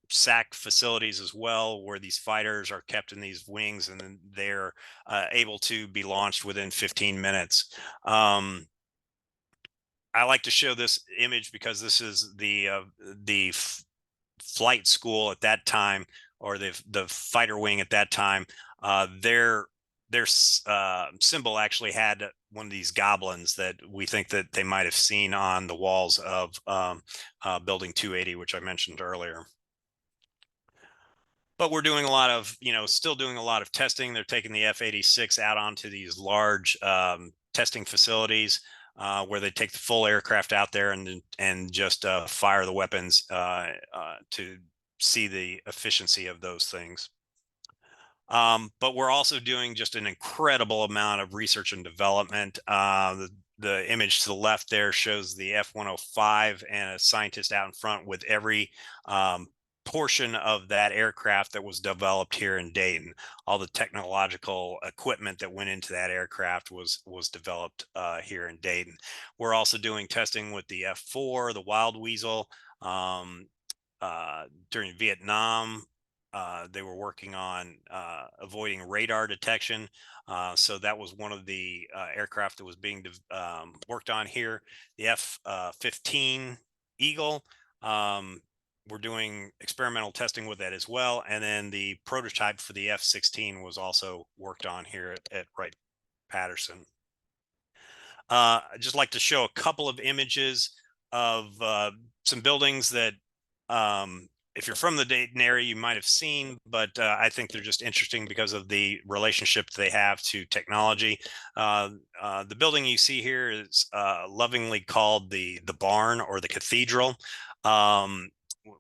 SAC facilities as well, where these fighters are kept in these wings, and then they're able to be launched within 15 minutes. I like to show this image because this is the flight school at that time, or the fighter wing at that time. their symbol actually had one of these goblins that we think that they might have seen on the walls of building 280, which I mentioned earlier. But we're doing a lot of, still doing a lot of testing. They're taking the F-86 out onto these large testing facilities where they take the full aircraft out there and just fire the weapons to see the efficiency of those things. But we're also doing just an incredible amount of research and development. The image to the left there shows the F-105 and a scientist out in front with every portion of that aircraft that was developed here in Dayton. All the technological equipment that went into that aircraft was developed here in Dayton. We're also doing testing with the F-4, the Wild Weasel. During Vietnam, they were working on avoiding radar detection. So that was one of the aircraft that was being worked on here. The F-15 Eagle, we're doing experimental testing with that as well. And then the prototype for the F-16 was also worked on here at Wright-Patterson. I'd just like to show a couple of images of some buildings that if you're from the Dayton area, you might have seen, but I think they're just interesting because of the relationship they have to technology. The building you see here is lovingly called the barn or the cathedral.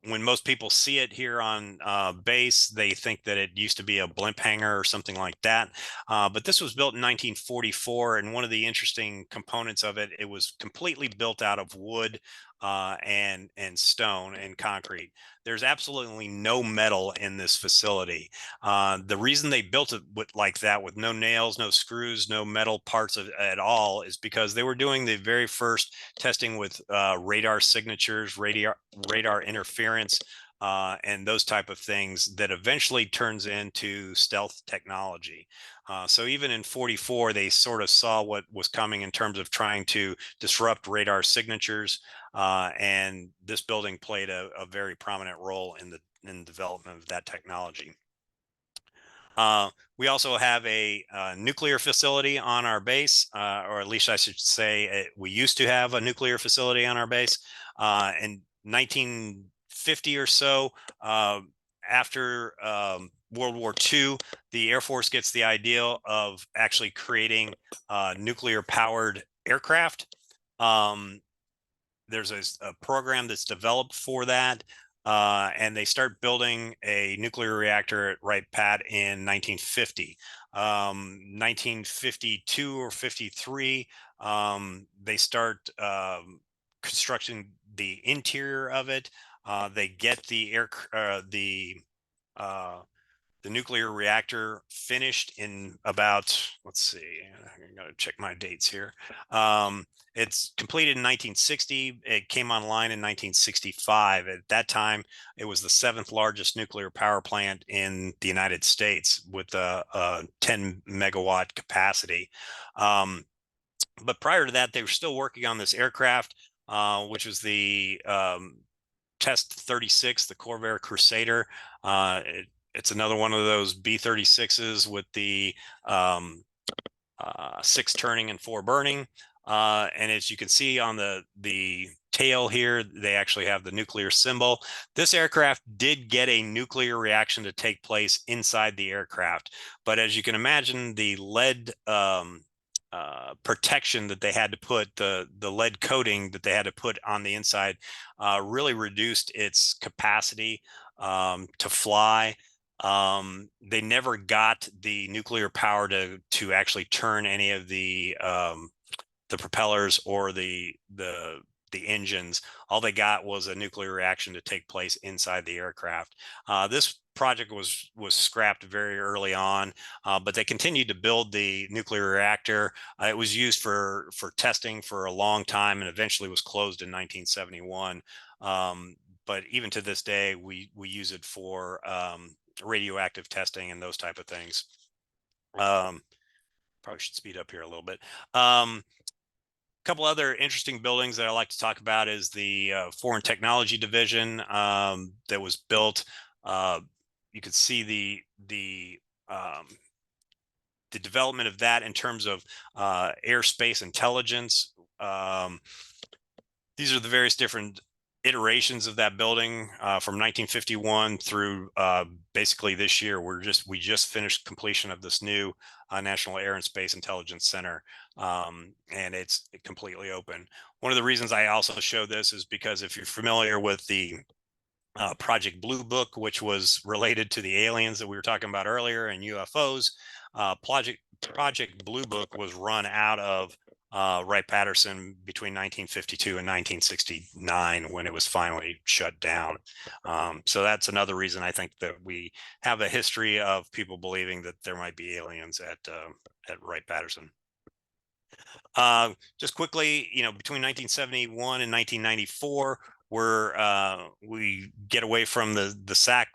When most people see it here on base, they think that it used to be a blimp hangar or something like that. But this was built in 1944, and one of the interesting components of it, it was completely built out of wood and stone and concrete. There's absolutely no metal in this facility. The reason they built it like that, with no nails, no screws, no metal parts at all, is because they were doing the very first testing with radar signatures, radar interference, and those type of things that eventually turns into stealth technology. So even in 44, they sort of saw what was coming in terms of trying to disrupt radar signatures. And this building played a very prominent role in the development of that technology. We also have a nuclear facility on our base, or at least I should say we used to have a nuclear facility on our base. In 1950 or so, after World War II, the Air Force gets the idea of actually creating nuclear-powered aircraft. There's a program that's developed for that, and they start building a nuclear reactor at Wright-Pat in 1950. 1952 or 53, they start constructing the interior of it. They get the nuclear reactor finished in about, let's see, I'm going to check my dates here. It's completed in 1960. It came online in 1965. At that time, it was the 7th largest nuclear power plant in the United States with a 10 megawatt capacity. But prior to that, they were still working on this aircraft, which was the Test 36, the Corvair Crusader. It's another one of those B-36s with the 6 turning and 4 burning. And as you can see on the tail here, they actually have the nuclear symbol. This aircraft did get a nuclear reaction to take place inside the aircraft. But as you can imagine, the lead protection that they had to put, the lead coating that they had to put on the inside really reduced its capacity to fly. They never got the nuclear power to actually turn any of the propellers or the engines. All they got was a nuclear reaction to take place inside the aircraft. This project was scrapped very early on, but they continued to build the nuclear reactor. It was used for testing for a long time and eventually was closed in 1971. But even to this day, we use it for radioactive testing and those type of things. Probably should speed up here a little bit. Couple other interesting buildings that I like to talk about is the Foreign Technology Division that was built. You could see the the development of that in terms of airspace intelligence. These are the various different iterations of that building from 1951 through basically this year. We just finished completion of this new National Air and Space Intelligence Center, and it's completely open. One of the reasons I also show this is because if you're familiar with the Project Blue Book, which was related to the aliens that we were talking about earlier and UFOs, Project Blue Book was run out of Wright-Patterson between 1952 and 1969 when it was finally shut down. So that's another reason I think that we have a history of people believing that there might be aliens at Wright-Patterson. Just quickly, between 1971 and 1994, we get away from the SAC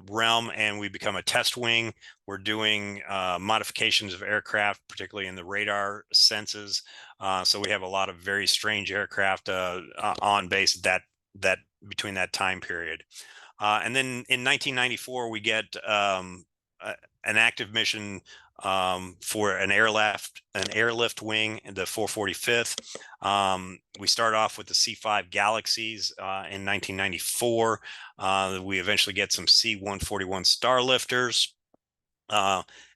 realm and we become a test wing. We're doing modifications of aircraft, particularly in the radar senses. So we have a lot of very strange aircraft on base that between that time period. And then in 1994, we get an active mission for an airlift wing in the 445th. We start off with the C-5 Galaxies in 1994. We eventually get some C-141 Starlifters.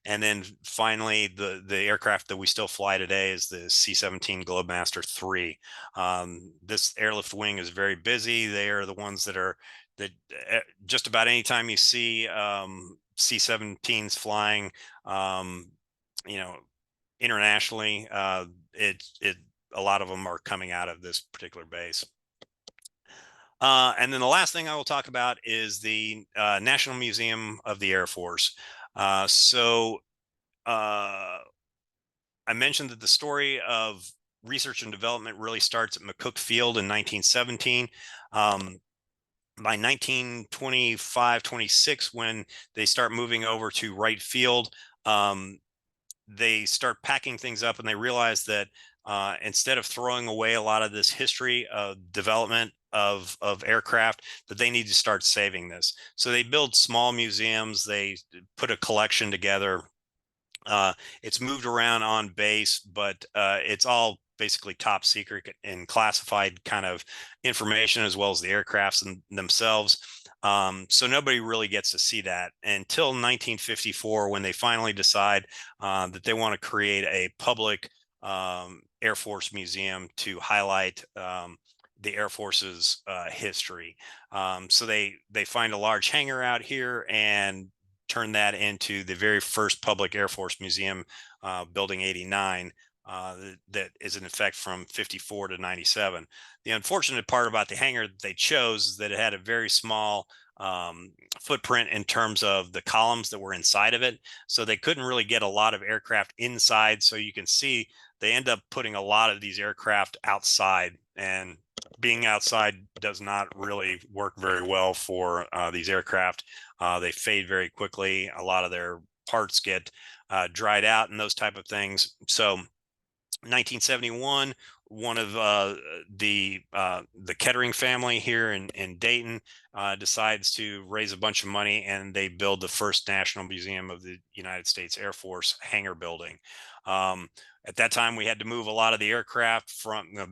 And then finally, the aircraft that we still fly today is the C-17 Globemaster III. This airlift wing is very busy. They are the ones that just about any time you see C-17s flying, internationally, a lot of them are coming out of this particular base. And then the last thing I will talk about is the National Museum of the Air Force. I mentioned that the story of research and development really starts at McCook Field in 1917. By 1925-26, when they start moving over to Wright Field, they start packing things up and they realize that instead of throwing away a lot of this history of development of aircraft, that they need to start saving this. So they build small museums, they put a collection together. It's moved around on base, but it's all basically top secret and classified kind of information, as well as the aircrafts themselves. So nobody really gets to see that until 1954, when they finally decide that they want to create a public Air Force museum to highlight the Air Force's history. So they find a large hangar out here and turn that into the very first public Air Force museum, Building 89. That is in effect from 54 to 97. The unfortunate part about the hangar that they chose is that it had a very small footprint in terms of the columns that were inside of it. So they couldn't really get a lot of aircraft inside. So you can see they end up putting a lot of these aircraft outside, and being outside does not really work very well for these aircraft. They fade very quickly. A lot of their parts get dried out and those type of things. So 1971, one of the Kettering family here in Dayton decides to raise a bunch of money, and they build the first National Museum of the United States Air Force hangar building. At that time, we had to move a lot of the aircraft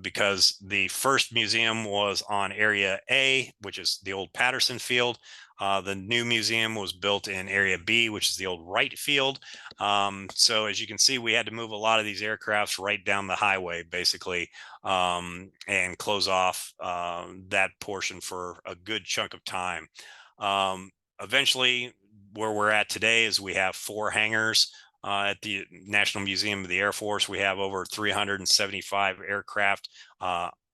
because the first museum was on Area A, which is the old Patterson Field. The new museum was built in Area B, which is the old Wright Field. So as you can see, we had to move a lot of these aircrafts right down the highway, basically, and close off that portion for a good chunk of time. Eventually, where we're at today is we have 4 hangars. At the National Museum of the Air Force, we have over 375 aircraft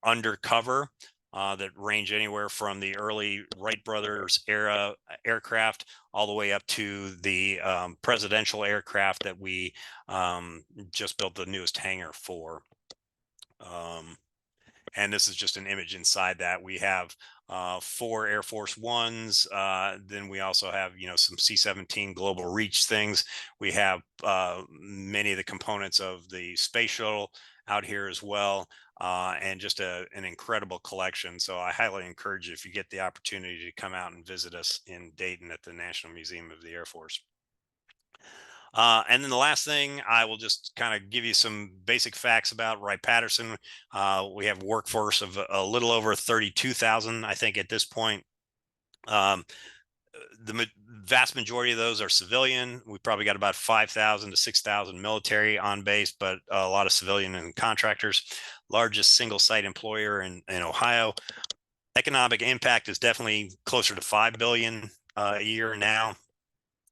undercover that range anywhere from the early Wright brothers era aircraft all the way up to the presidential aircraft that we just built the newest hangar for. And this is just an image inside that. We have 4 Air Force Ones. Then we also have, some C-17 Global Reach things. We have many of the components of the space shuttle out here as well, and just an incredible collection. So I highly encourage you, if you get the opportunity, to come out and visit us in Dayton at the National Museum of the Air Force. And then the last thing, I will just kind of give you some basic facts about Wright-Patterson. We have a workforce of a little over 32,000, I think, at this point. Um, the vast majority of those are civilian. We probably got about 5,000 to 6,000 military on base, but a lot of civilian and contractors. Largest single site employer in Ohio. Economic impact is definitely closer to 5 billion a year now.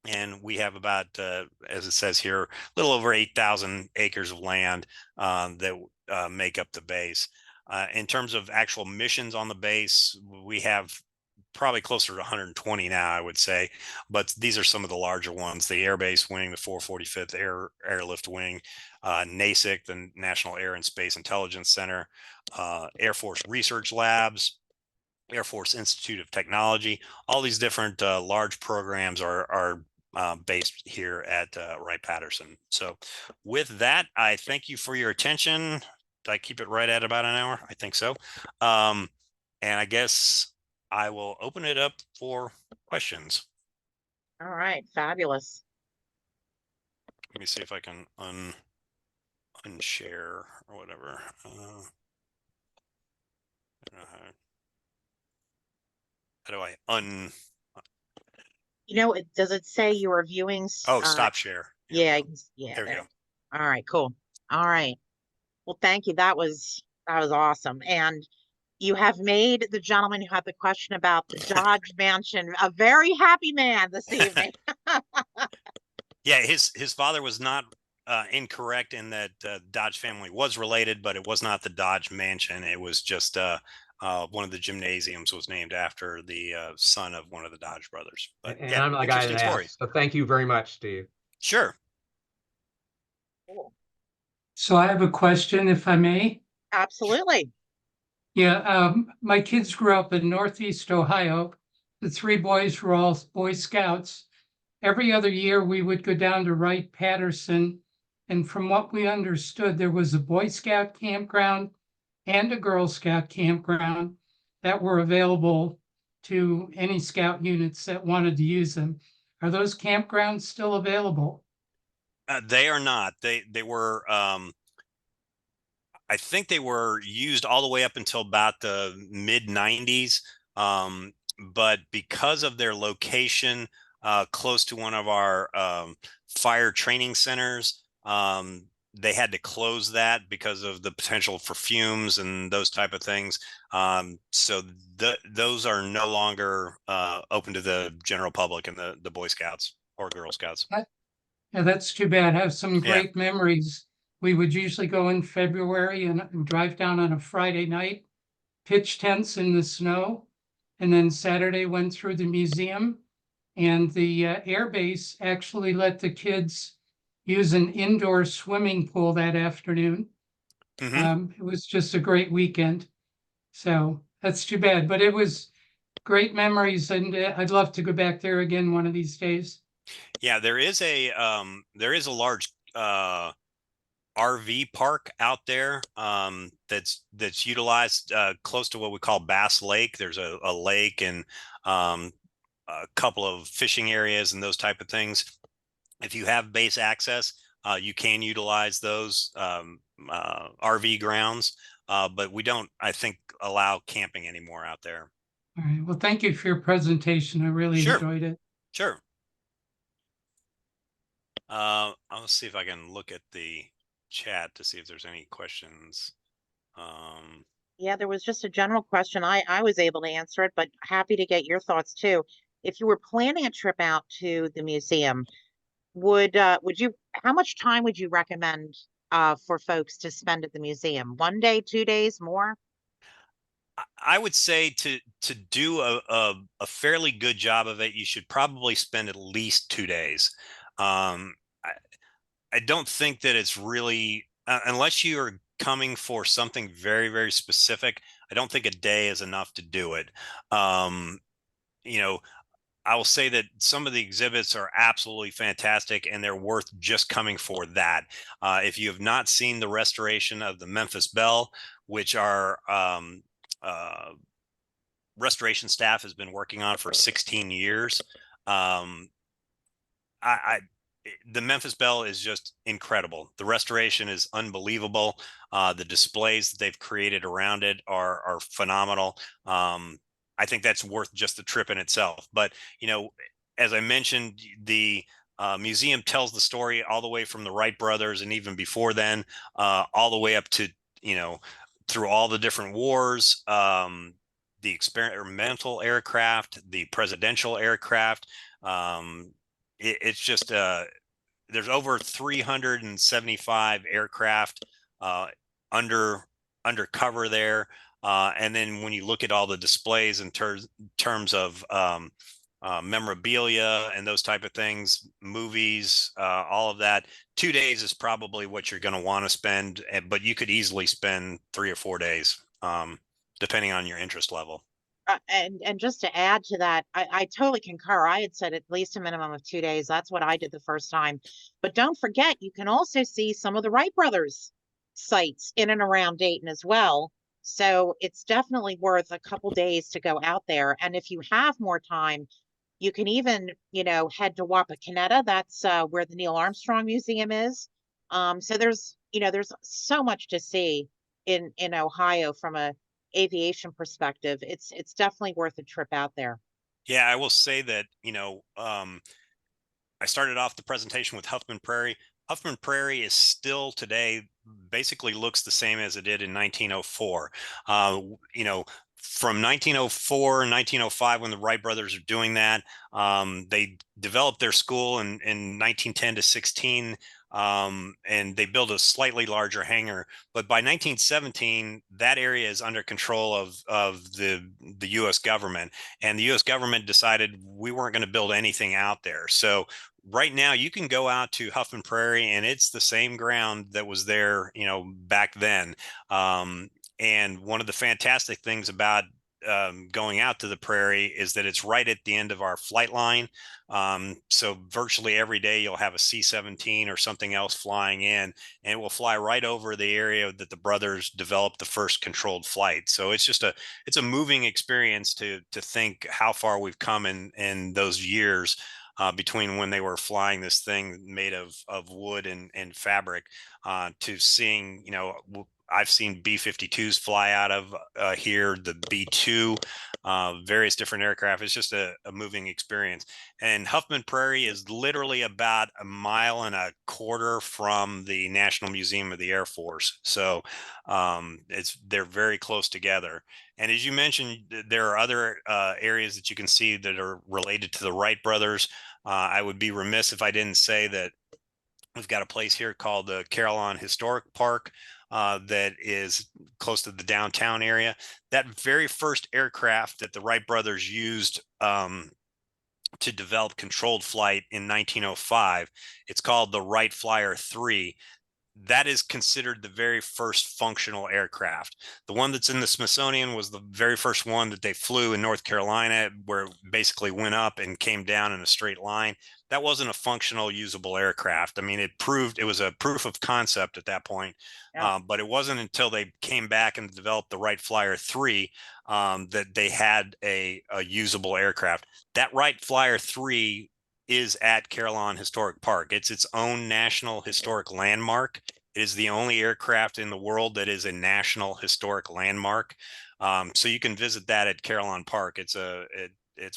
And we have about, as it says here, a little over 8,000 acres of land that make up the base. In terms of actual missions on the base, we have probably closer to 120 now, I would say. But these are some of the larger ones: the Air Base Wing, the 445th Airlift Wing, NASIC, the National Air and Space Intelligence Center, Air Force Research Labs, Air Force Institute of Technology. All these different large programs are based here at Wright-Patterson. So with that, I thank you for your attention. Did I keep it right at about an hour? I think so. And I guess I will open it up for questions. All right, fabulous. Let me see if I can unshare or whatever. How do I You know, does it say you are viewing? Oh, stop share. Here Yeah, we go. yeah. There we There. go. All right, cool. All right. Well, thank you. That was awesome. And you have made the gentleman who had the question about the Dodge Mansion a very happy man this evening. Yeah, his father was not incorrect in that Dodge family was related, but it was not the Dodge Mansion. It was just one of the gymnasiums was named after the son of one of the Dodge brothers. But And yeah, I'm the guy interesting that story. asked. So thank you very much, Steve. Sure. Cool. So I have a question, if I may. Absolutely. Yeah, my kids grew up in Northeast Ohio. The three boys were all Boy Scouts. Every other year, we would go down to Wright-Patterson. And from what we understood, there was a Boy Scout campground and a Girl Scout campground that were available to any Scout units that wanted to use them. Are those campgrounds still available? They are not. They were. I think they were used all the way up until about the mid 90s. But because of their location close to one of our fire training centers, they had to close that because of the potential for fumes and those type of things. So those are no longer open to the general public and the Boy Scouts or Girl Scouts. Yeah, that's too bad. I have some Yeah. great memories. We would usually go in February and drive down on a Friday night, pitch tents in the snow, and then Saturday went through the museum. And the air base actually let the kids use an indoor swimming pool that afternoon. Mhm. It was just a great weekend. So that's too bad, but it was great memories, and I'd love to go back there again one of these days. Yeah, there is a large RV park out there that's utilized close to what we call Bass Lake. There's a lake and a couple of fishing areas and those type of things. If you have base access, you can utilize those RV grounds, but we don't, I think, allow camping anymore out there. All right. Well, thank you for your presentation. I really Sure. enjoyed it. Sure. I'll see if I can look at the chat to see if there's any questions. Yeah, there was just a general question. I was able to answer it, but happy to get your thoughts too. If you were planning a trip out to the museum, would you how much time would you recommend for folks to spend at the museum? 1 day, 2 days, more? I would say to do a fairly good job of it, you should probably spend at least 2 days. Um, I, I don't think that it's really unless you are coming for something very, very specific. I don't think a day is enough to do it. Um, you know, I will say that some of the exhibits are absolutely fantastic and they're worth just coming for that. If you have not seen the restoration of the Memphis Belle, which our restoration staff has been working on for 16 years, um, I the Memphis Belle is just incredible. The restoration is unbelievable. The displays that they've created around it are phenomenal. I think that's worth just the trip in itself. But, you know, as I mentioned, the museum tells the story all the way from the Wright brothers, and even before then, all the way up to, you know, through all the different wars, the experimental aircraft, the presidential aircraft. It's just there's over 375 aircraft under cover there. And then when you look at all the displays in terms of memorabilia and those type of things, movies, all of that, 2 days is probably what you're going to want to spend, but you could easily spend 3 or 4 days, depending on your interest level. And just to add to that, I totally concur. I had said at least a minimum of 2 days. That's what I did the first time. But don't forget, you can also see some of the Wright brothers sites in and around Dayton as well. So it's definitely worth a couple days to go out there. And if you have more time, you can even, you know, head to Wapakoneta. That's where the Neil Armstrong Museum is. So there's, you know, there's so much to see in Ohio from a aviation perspective. It's definitely worth a trip out there. Yeah, I will say that, you know, I started off the presentation with Huffman Prairie. Huffman Prairie is still today basically looks the same as it did in 1904. You know, from 1904 and 1905, when the Wright brothers are doing that, they developed their school in 1910 to 16. And they built a slightly larger hangar, but by 1917, that area is under control of the U.S. government, and the U.S. government decided we weren't going to build anything out there. So right now, you can go out to Huffman Prairie, and it's the same ground that was there, you know, back then. And one of the fantastic things about going out to the prairie is that it's right at the end of our flight line. So virtually every day you'll have a C-17 or something else flying in, and it will fly right over the area that the brothers developed the first controlled flight. So it's just it's a moving experience to think how far we've come in those years. Between when they were flying this thing made of wood and fabric, to seeing, you know, I've seen B-52s fly out of here, the B-2, various different aircraft. It's just a moving experience. And Huffman Prairie is literally about 1.25 miles from the National Museum of the Air Force. So they're very close together. And as you mentioned, there are other areas that you can see that are related to the Wright brothers. I would be remiss if I didn't say that we've got a place here called the Carillon Historic Park that is close to the downtown area. That very first aircraft that the Wright brothers used to develop controlled flight in 1905, it's called the Wright Flyer 3. That is considered the very first functional aircraft. The one that's in the Smithsonian was the very first one that they flew in North Carolina, where it basically went up and came down in a straight line. That wasn't a functional, usable aircraft. I mean, it was a proof of concept at that point. Yeah. But it wasn't until they came back and developed the Wright Flyer 3 that they had a usable aircraft. That Wright Flyer 3 is at Carillon Historic Park. It's its own National Historic Landmark. It is the only aircraft in the world that is a National Historic Landmark. So you can visit that at Carillon Park. It's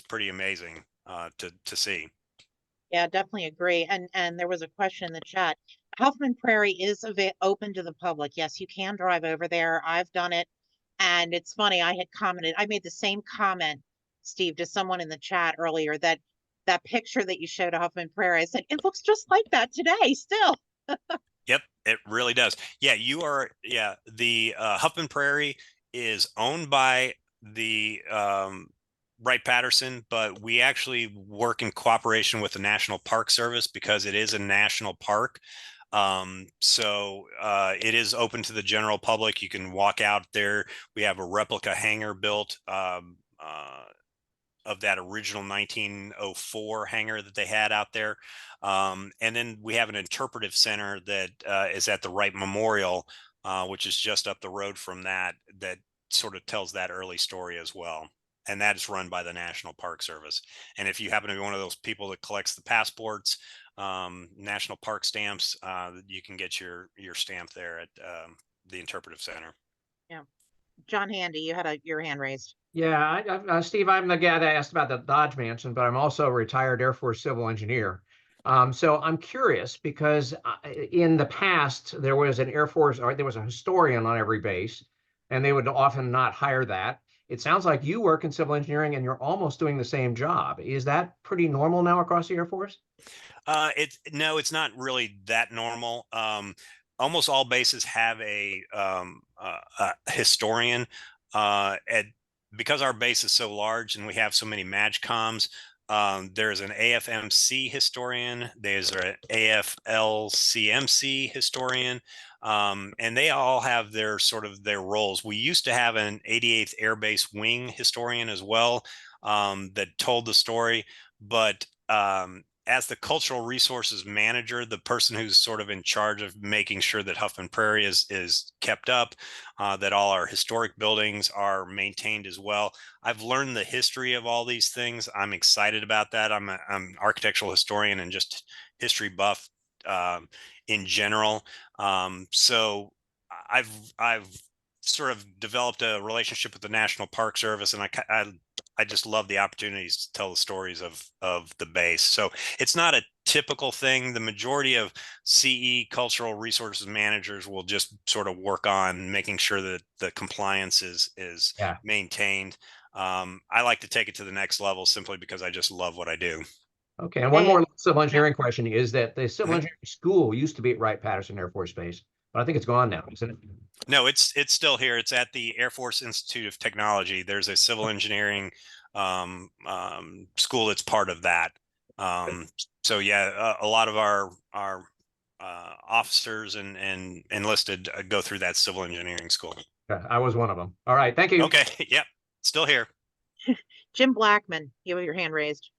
pretty amazing to see. Yeah, definitely agree. And there was a question in the chat. Huffman Prairie is open to the public. Yes, you can drive over there. I've done it. And it's funny, I made the same comment, Steve, to someone in the chat earlier, that picture that you showed of Huffman Prairie, I said, it looks just like that today still. Yep, it really does. Yeah, the Huffman Prairie is owned by the Wright-Patterson, but we actually work in cooperation with the National Park Service because it is a national park. So it is open to the general public. You can walk out there. We have a replica hangar built of that original 1904 hangar that they had out there. And then we have an interpretive center that is at the Wright Memorial, which is just up the road from that sort of tells that early story as well. And that is run by the National Park Service. And if you happen to be one of those people that collects the passports, national park stamps, you can get your stamp there at the Interpretive Center. John Handy, you had your hand raised. Yeah, Steve, I'm the guy that asked about the Dodge Mansion, but I'm also a retired Air Force civil engineer. So I'm curious because in the past, there was an Air Force, or there was a historian on every base, and they would often not hire that. It sounds like you work in civil engineering and you're almost doing the same job. Is that pretty normal now across the Air Force? No, it's not really that normal. Almost all bases have a historian. Because our base is so large and we have so many MAGCOMs, there's an AFMC historian, there's an AFLCMC historian, and they all have their their roles. We used to have an 88th Air Base Wing historian as well, that told the story, but as the cultural resources manager, the person who's sort of in charge of making sure that Huffman Prairie is kept up, that all our historic buildings are maintained as well. I've learned the history of all these things. I'm excited about that. I'm an architectural historian and just history buff in general. So I've sort of developed a relationship with the National Park Service, and I just love the opportunities to tell the stories of the base. So it's not a typical thing. The majority of CE cultural resources managers will just sort of work on making sure that the compliance is maintained. I like to take it to the next level simply because I just love what I do. Okay, and one more civil engineering question is that the civil engineering school used to be at Wright-Patterson Air Force Base, but I think it's gone now, isn't it? No, it's still here. It's at the Air Force Institute of Technology. There's a civil engineering school that's part of that. So yeah, a lot of our officers and enlisted go through that civil engineering school. I was one of them. All right, thank you. Okay, yep, still here. Jim Blackman, you have your hand raised.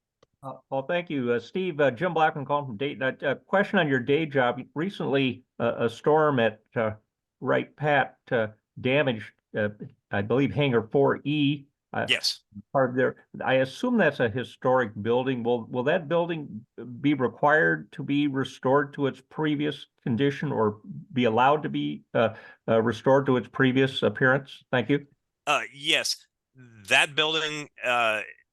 Well, thank you, Steve. Jim Blackman calling from Dayton. A question on your day job. Recently, a storm at Wright-Pat damaged, I believe, Hangar 4E. Yes. Part of there. I assume that's a historic building. Will that building be required to be restored to its previous condition, or be allowed to be restored to its previous appearance? Thank you. Yes, that building.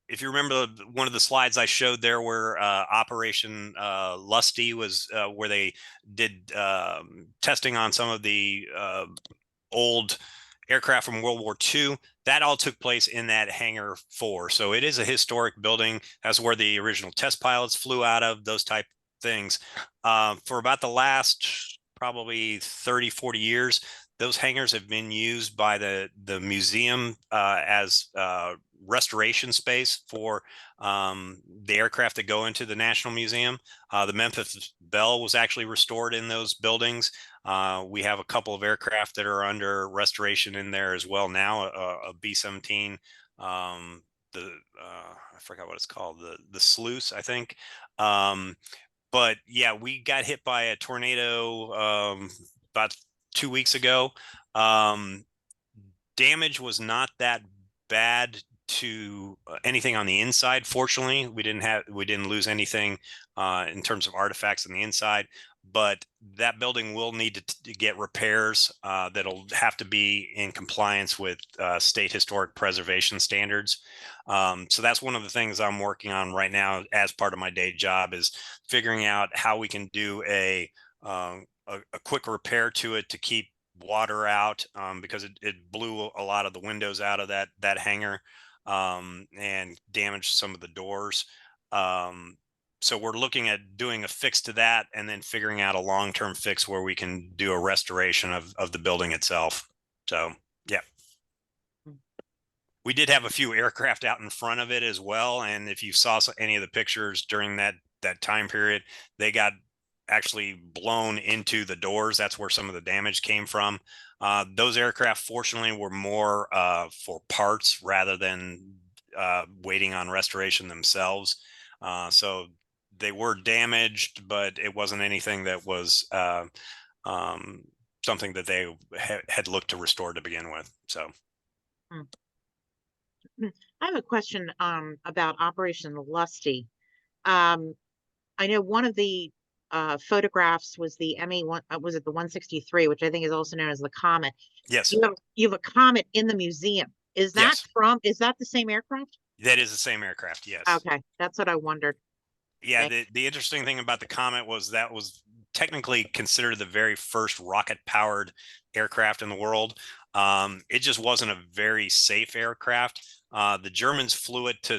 If you remember one of the slides I showed there where Operation Lusty was, where they did testing on some of the old aircraft from World War II, that all took place in that Hangar 4. So it is a historic building. That's where the original test pilots flew out of, those type things. For about the last probably 30, 40 years, those hangars have been used by the museum as restoration space for the aircraft that go into the National Museum. The Memphis Belle was actually restored in those buildings. We have a couple of aircraft that are under restoration in there as well now, a B-17, I forgot what it's called, the Sluice, I think. But yeah, we got hit by a tornado about 2 weeks ago. Damage was not that bad to anything on the inside. Fortunately, we didn't lose anything in terms of artifacts on the inside, but that building will need to get repairs that'll have to be in compliance with state historic preservation standards. So that's one of the things I'm working on right now as part of my day job, is figuring out how we can do a quick repair to it to keep water out, because it blew a lot of the windows out of that hangar and damaged some of the doors. So we're looking at doing a fix to that, and then figuring out a long-term fix where we can do a restoration of the building itself. So yeah, we did have a few aircraft out in front of it as well, and if you saw any of the pictures during that time period, they got actually blown into the doors. That's where some of the damage came from. Those aircraft, fortunately, were more for parts rather than waiting on restoration themselves. So they were damaged, but it wasn't anything that was something that they had looked to restore to begin with. So I have a question about Operation Lusty. I know one of the photographs was the ME1, was it the 163, which I think is also known as the Comet. Yes. You have a Comet in the museum. Is that Yes. is that the same aircraft? That is the same aircraft. Yes. Okay, that's what I wondered. Yeah. Thank- The interesting thing about the Comet was that was technically considered the very first rocket powered aircraft in the world. It just wasn't a very safe aircraft. The Germans flew it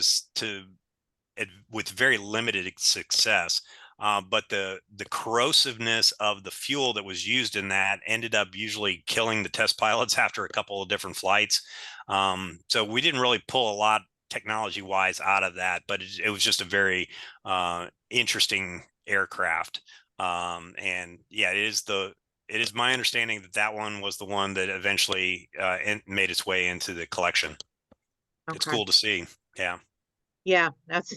with very limited success. But the corrosiveness of the fuel that was used in that ended up usually killing the test pilots after a couple of different flights. So we didn't really pull a lot technology wise out of that, but it was just a very interesting aircraft. And yeah, it is my understanding that that one was the one that eventually made its way into the collection. It's Okay. cool to see. Yeah. Yeah, that's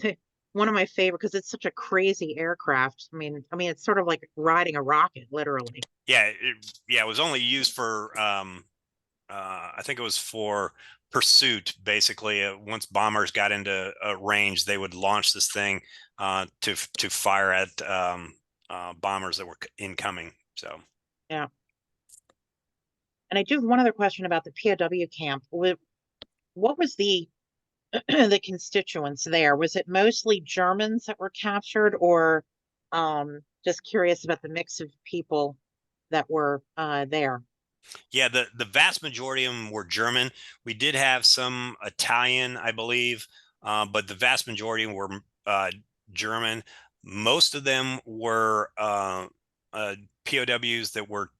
one of my favorite because it's such a crazy aircraft. I mean, it's sort of like riding a rocket, literally. Yeah, it was only used for I think it was for pursuit. Basically, once bombers got into a range, they would launch this thing to fire at bombers that were incoming. So Yeah. And I do have one other question about the POW camp. What was the the constituents there? Was it mostly Germans that were captured, or just curious about the mix of people that were there? yeah, the vast majority of them were German. We did have some Italian, I believe, but the vast majority were German. Most of them were POWs that were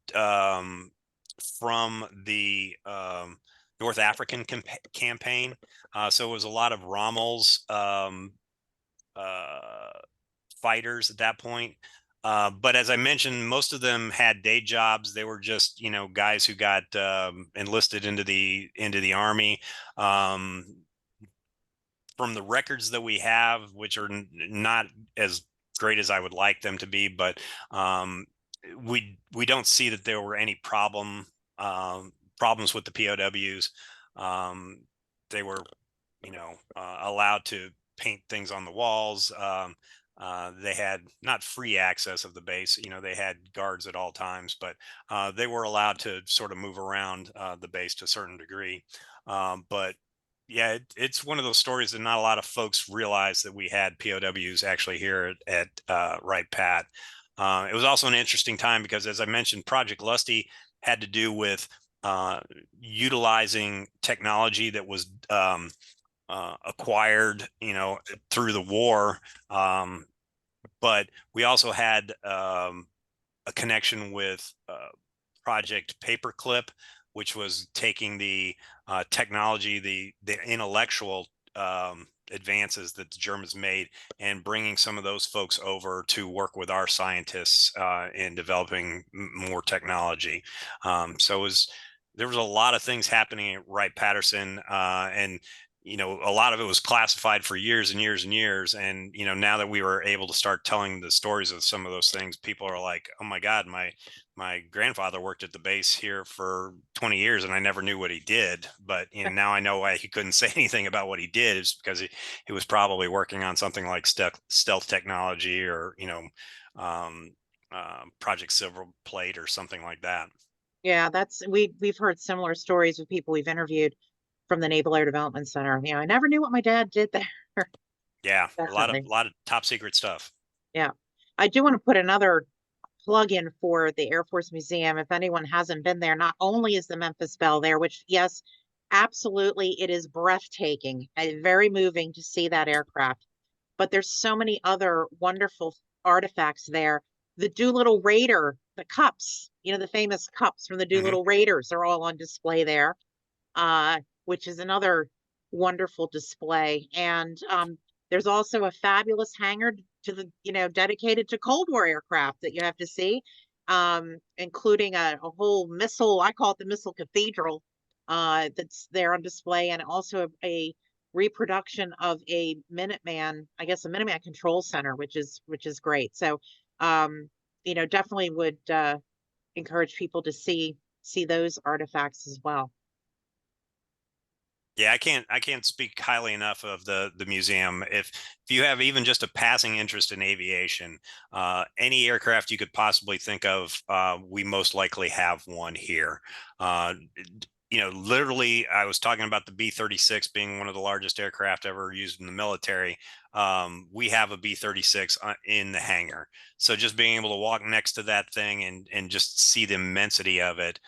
from the North African campaign. So it was a lot of Rommel's fighters at that point. But as I mentioned, most of them had day jobs. They were just, guys who got enlisted into the Army. From the records that we have, which are not as great as I would like them to be, but we don't see that there were any problems with the POWs. They were, allowed to paint things on the walls. They had not free access of the base. They had guards at all times, but they were allowed to sort of move around the base to a certain degree. But yeah, it's one of those stories that not a lot of folks realize that we had POWs actually here at Wright-Pat. It was also an interesting time because, as I mentioned, Project Lusty had to do with utilizing technology that was acquired, through the war. But we also had a connection with Project Paperclip, which was taking the technology, the intellectual advances that the Germans made, and bringing some of those folks over to work with our scientists in developing more technology. So there was a lot of things happening at Wright-Patterson, and a lot of it was classified for years and years and years. And, now that we were able to start telling the stories of some of those things, people are like, oh my God, my grandfather worked at the base here for 20 years and I never knew what he did. But now I know why he couldn't say anything about what he did, is because he was probably working on something like stealth technology, or, Project Silver Plate or something like that. Yeah, we've heard similar stories with people we've interviewed from the Naval Air Development Center. I never knew what my dad did there. Yeah, Definitely. a lot of top secret stuff. Yeah. I do want to put another plug in for the Air Force Museum. If anyone hasn't been there, not only is the Memphis Belle there, which, yes, absolutely, it is breathtaking and very moving to see that aircraft, but there's so many other wonderful artifacts there. The Doolittle Raider, the cups, the famous cups from the Doolittle Raiders are all on display there, which is another wonderful display. And there's also a fabulous hangar to the, dedicated to Cold War aircraft that you have to see, including a whole missile, I call it the Missile Cathedral, that's there on display, and also a reproduction of a Minuteman, I guess a Minuteman control center, which is great. So, definitely would encourage people to see those artifacts as well. Yeah, I can't speak highly enough of the museum. If you have even just a passing interest in aviation, any aircraft you could possibly think of, we most likely have one here. You know, literally, I was talking about the B-36 being one of the largest aircraft ever used in the military. We have a B-36 in the hangar. So just being able to walk next to that thing and just see the immensity of it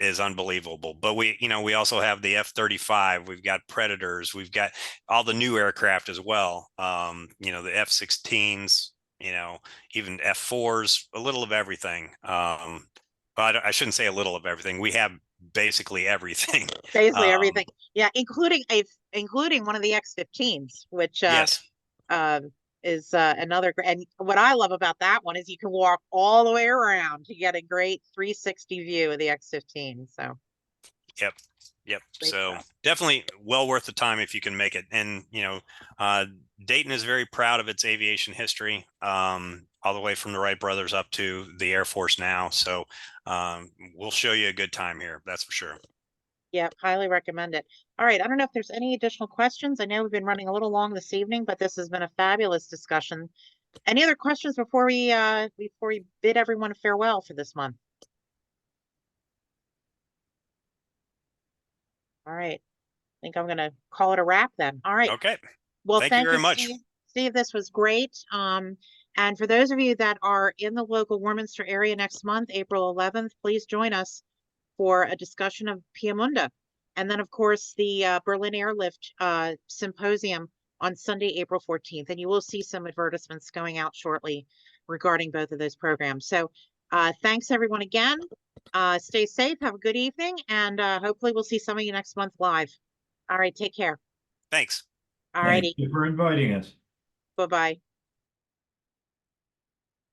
is unbelievable. But you know, we also have the F-35, we've got Predators, we've got all the new aircraft as well. You know, the F-16s, you know, even F-4s, a little of everything. But I shouldn't say a little of everything. We have basically everything. Basically everything. Yeah, including one of the X-15s, which Yes. is another and what I love about that one is you can walk all the way around to get a great 360 view of the X-15. So Yep. great So stuff. definitely well worth the time if you can make it. And, you know, Dayton is very proud of its aviation history, all the way from the Wright brothers up to the Air Force now. So we'll show you a good time here. That's for sure. Yeah, highly recommend it. All right, I don't know if there's any additional questions. I know we've been running a little long this evening, but this has been a fabulous discussion. Any other questions before we bid everyone farewell for this month? All right. I think I'm gonna call it a wrap then. All right. Okay. Well, Thank you very much. Steve. Steve, this was great. And for those of you that are in the local Warminster area next month, April 11th, please join us for a discussion of Piemonte. And then, of course, the Berlin Airlift Symposium on Sunday, April 14th. And you will see some advertisements going out shortly regarding both of those programs. So thanks, everyone, again. Stay safe. Have a good evening. And hopefully we'll see some of you next month live. All right. Take care. Thanks. All righty. Thank you for inviting us. Bye-bye.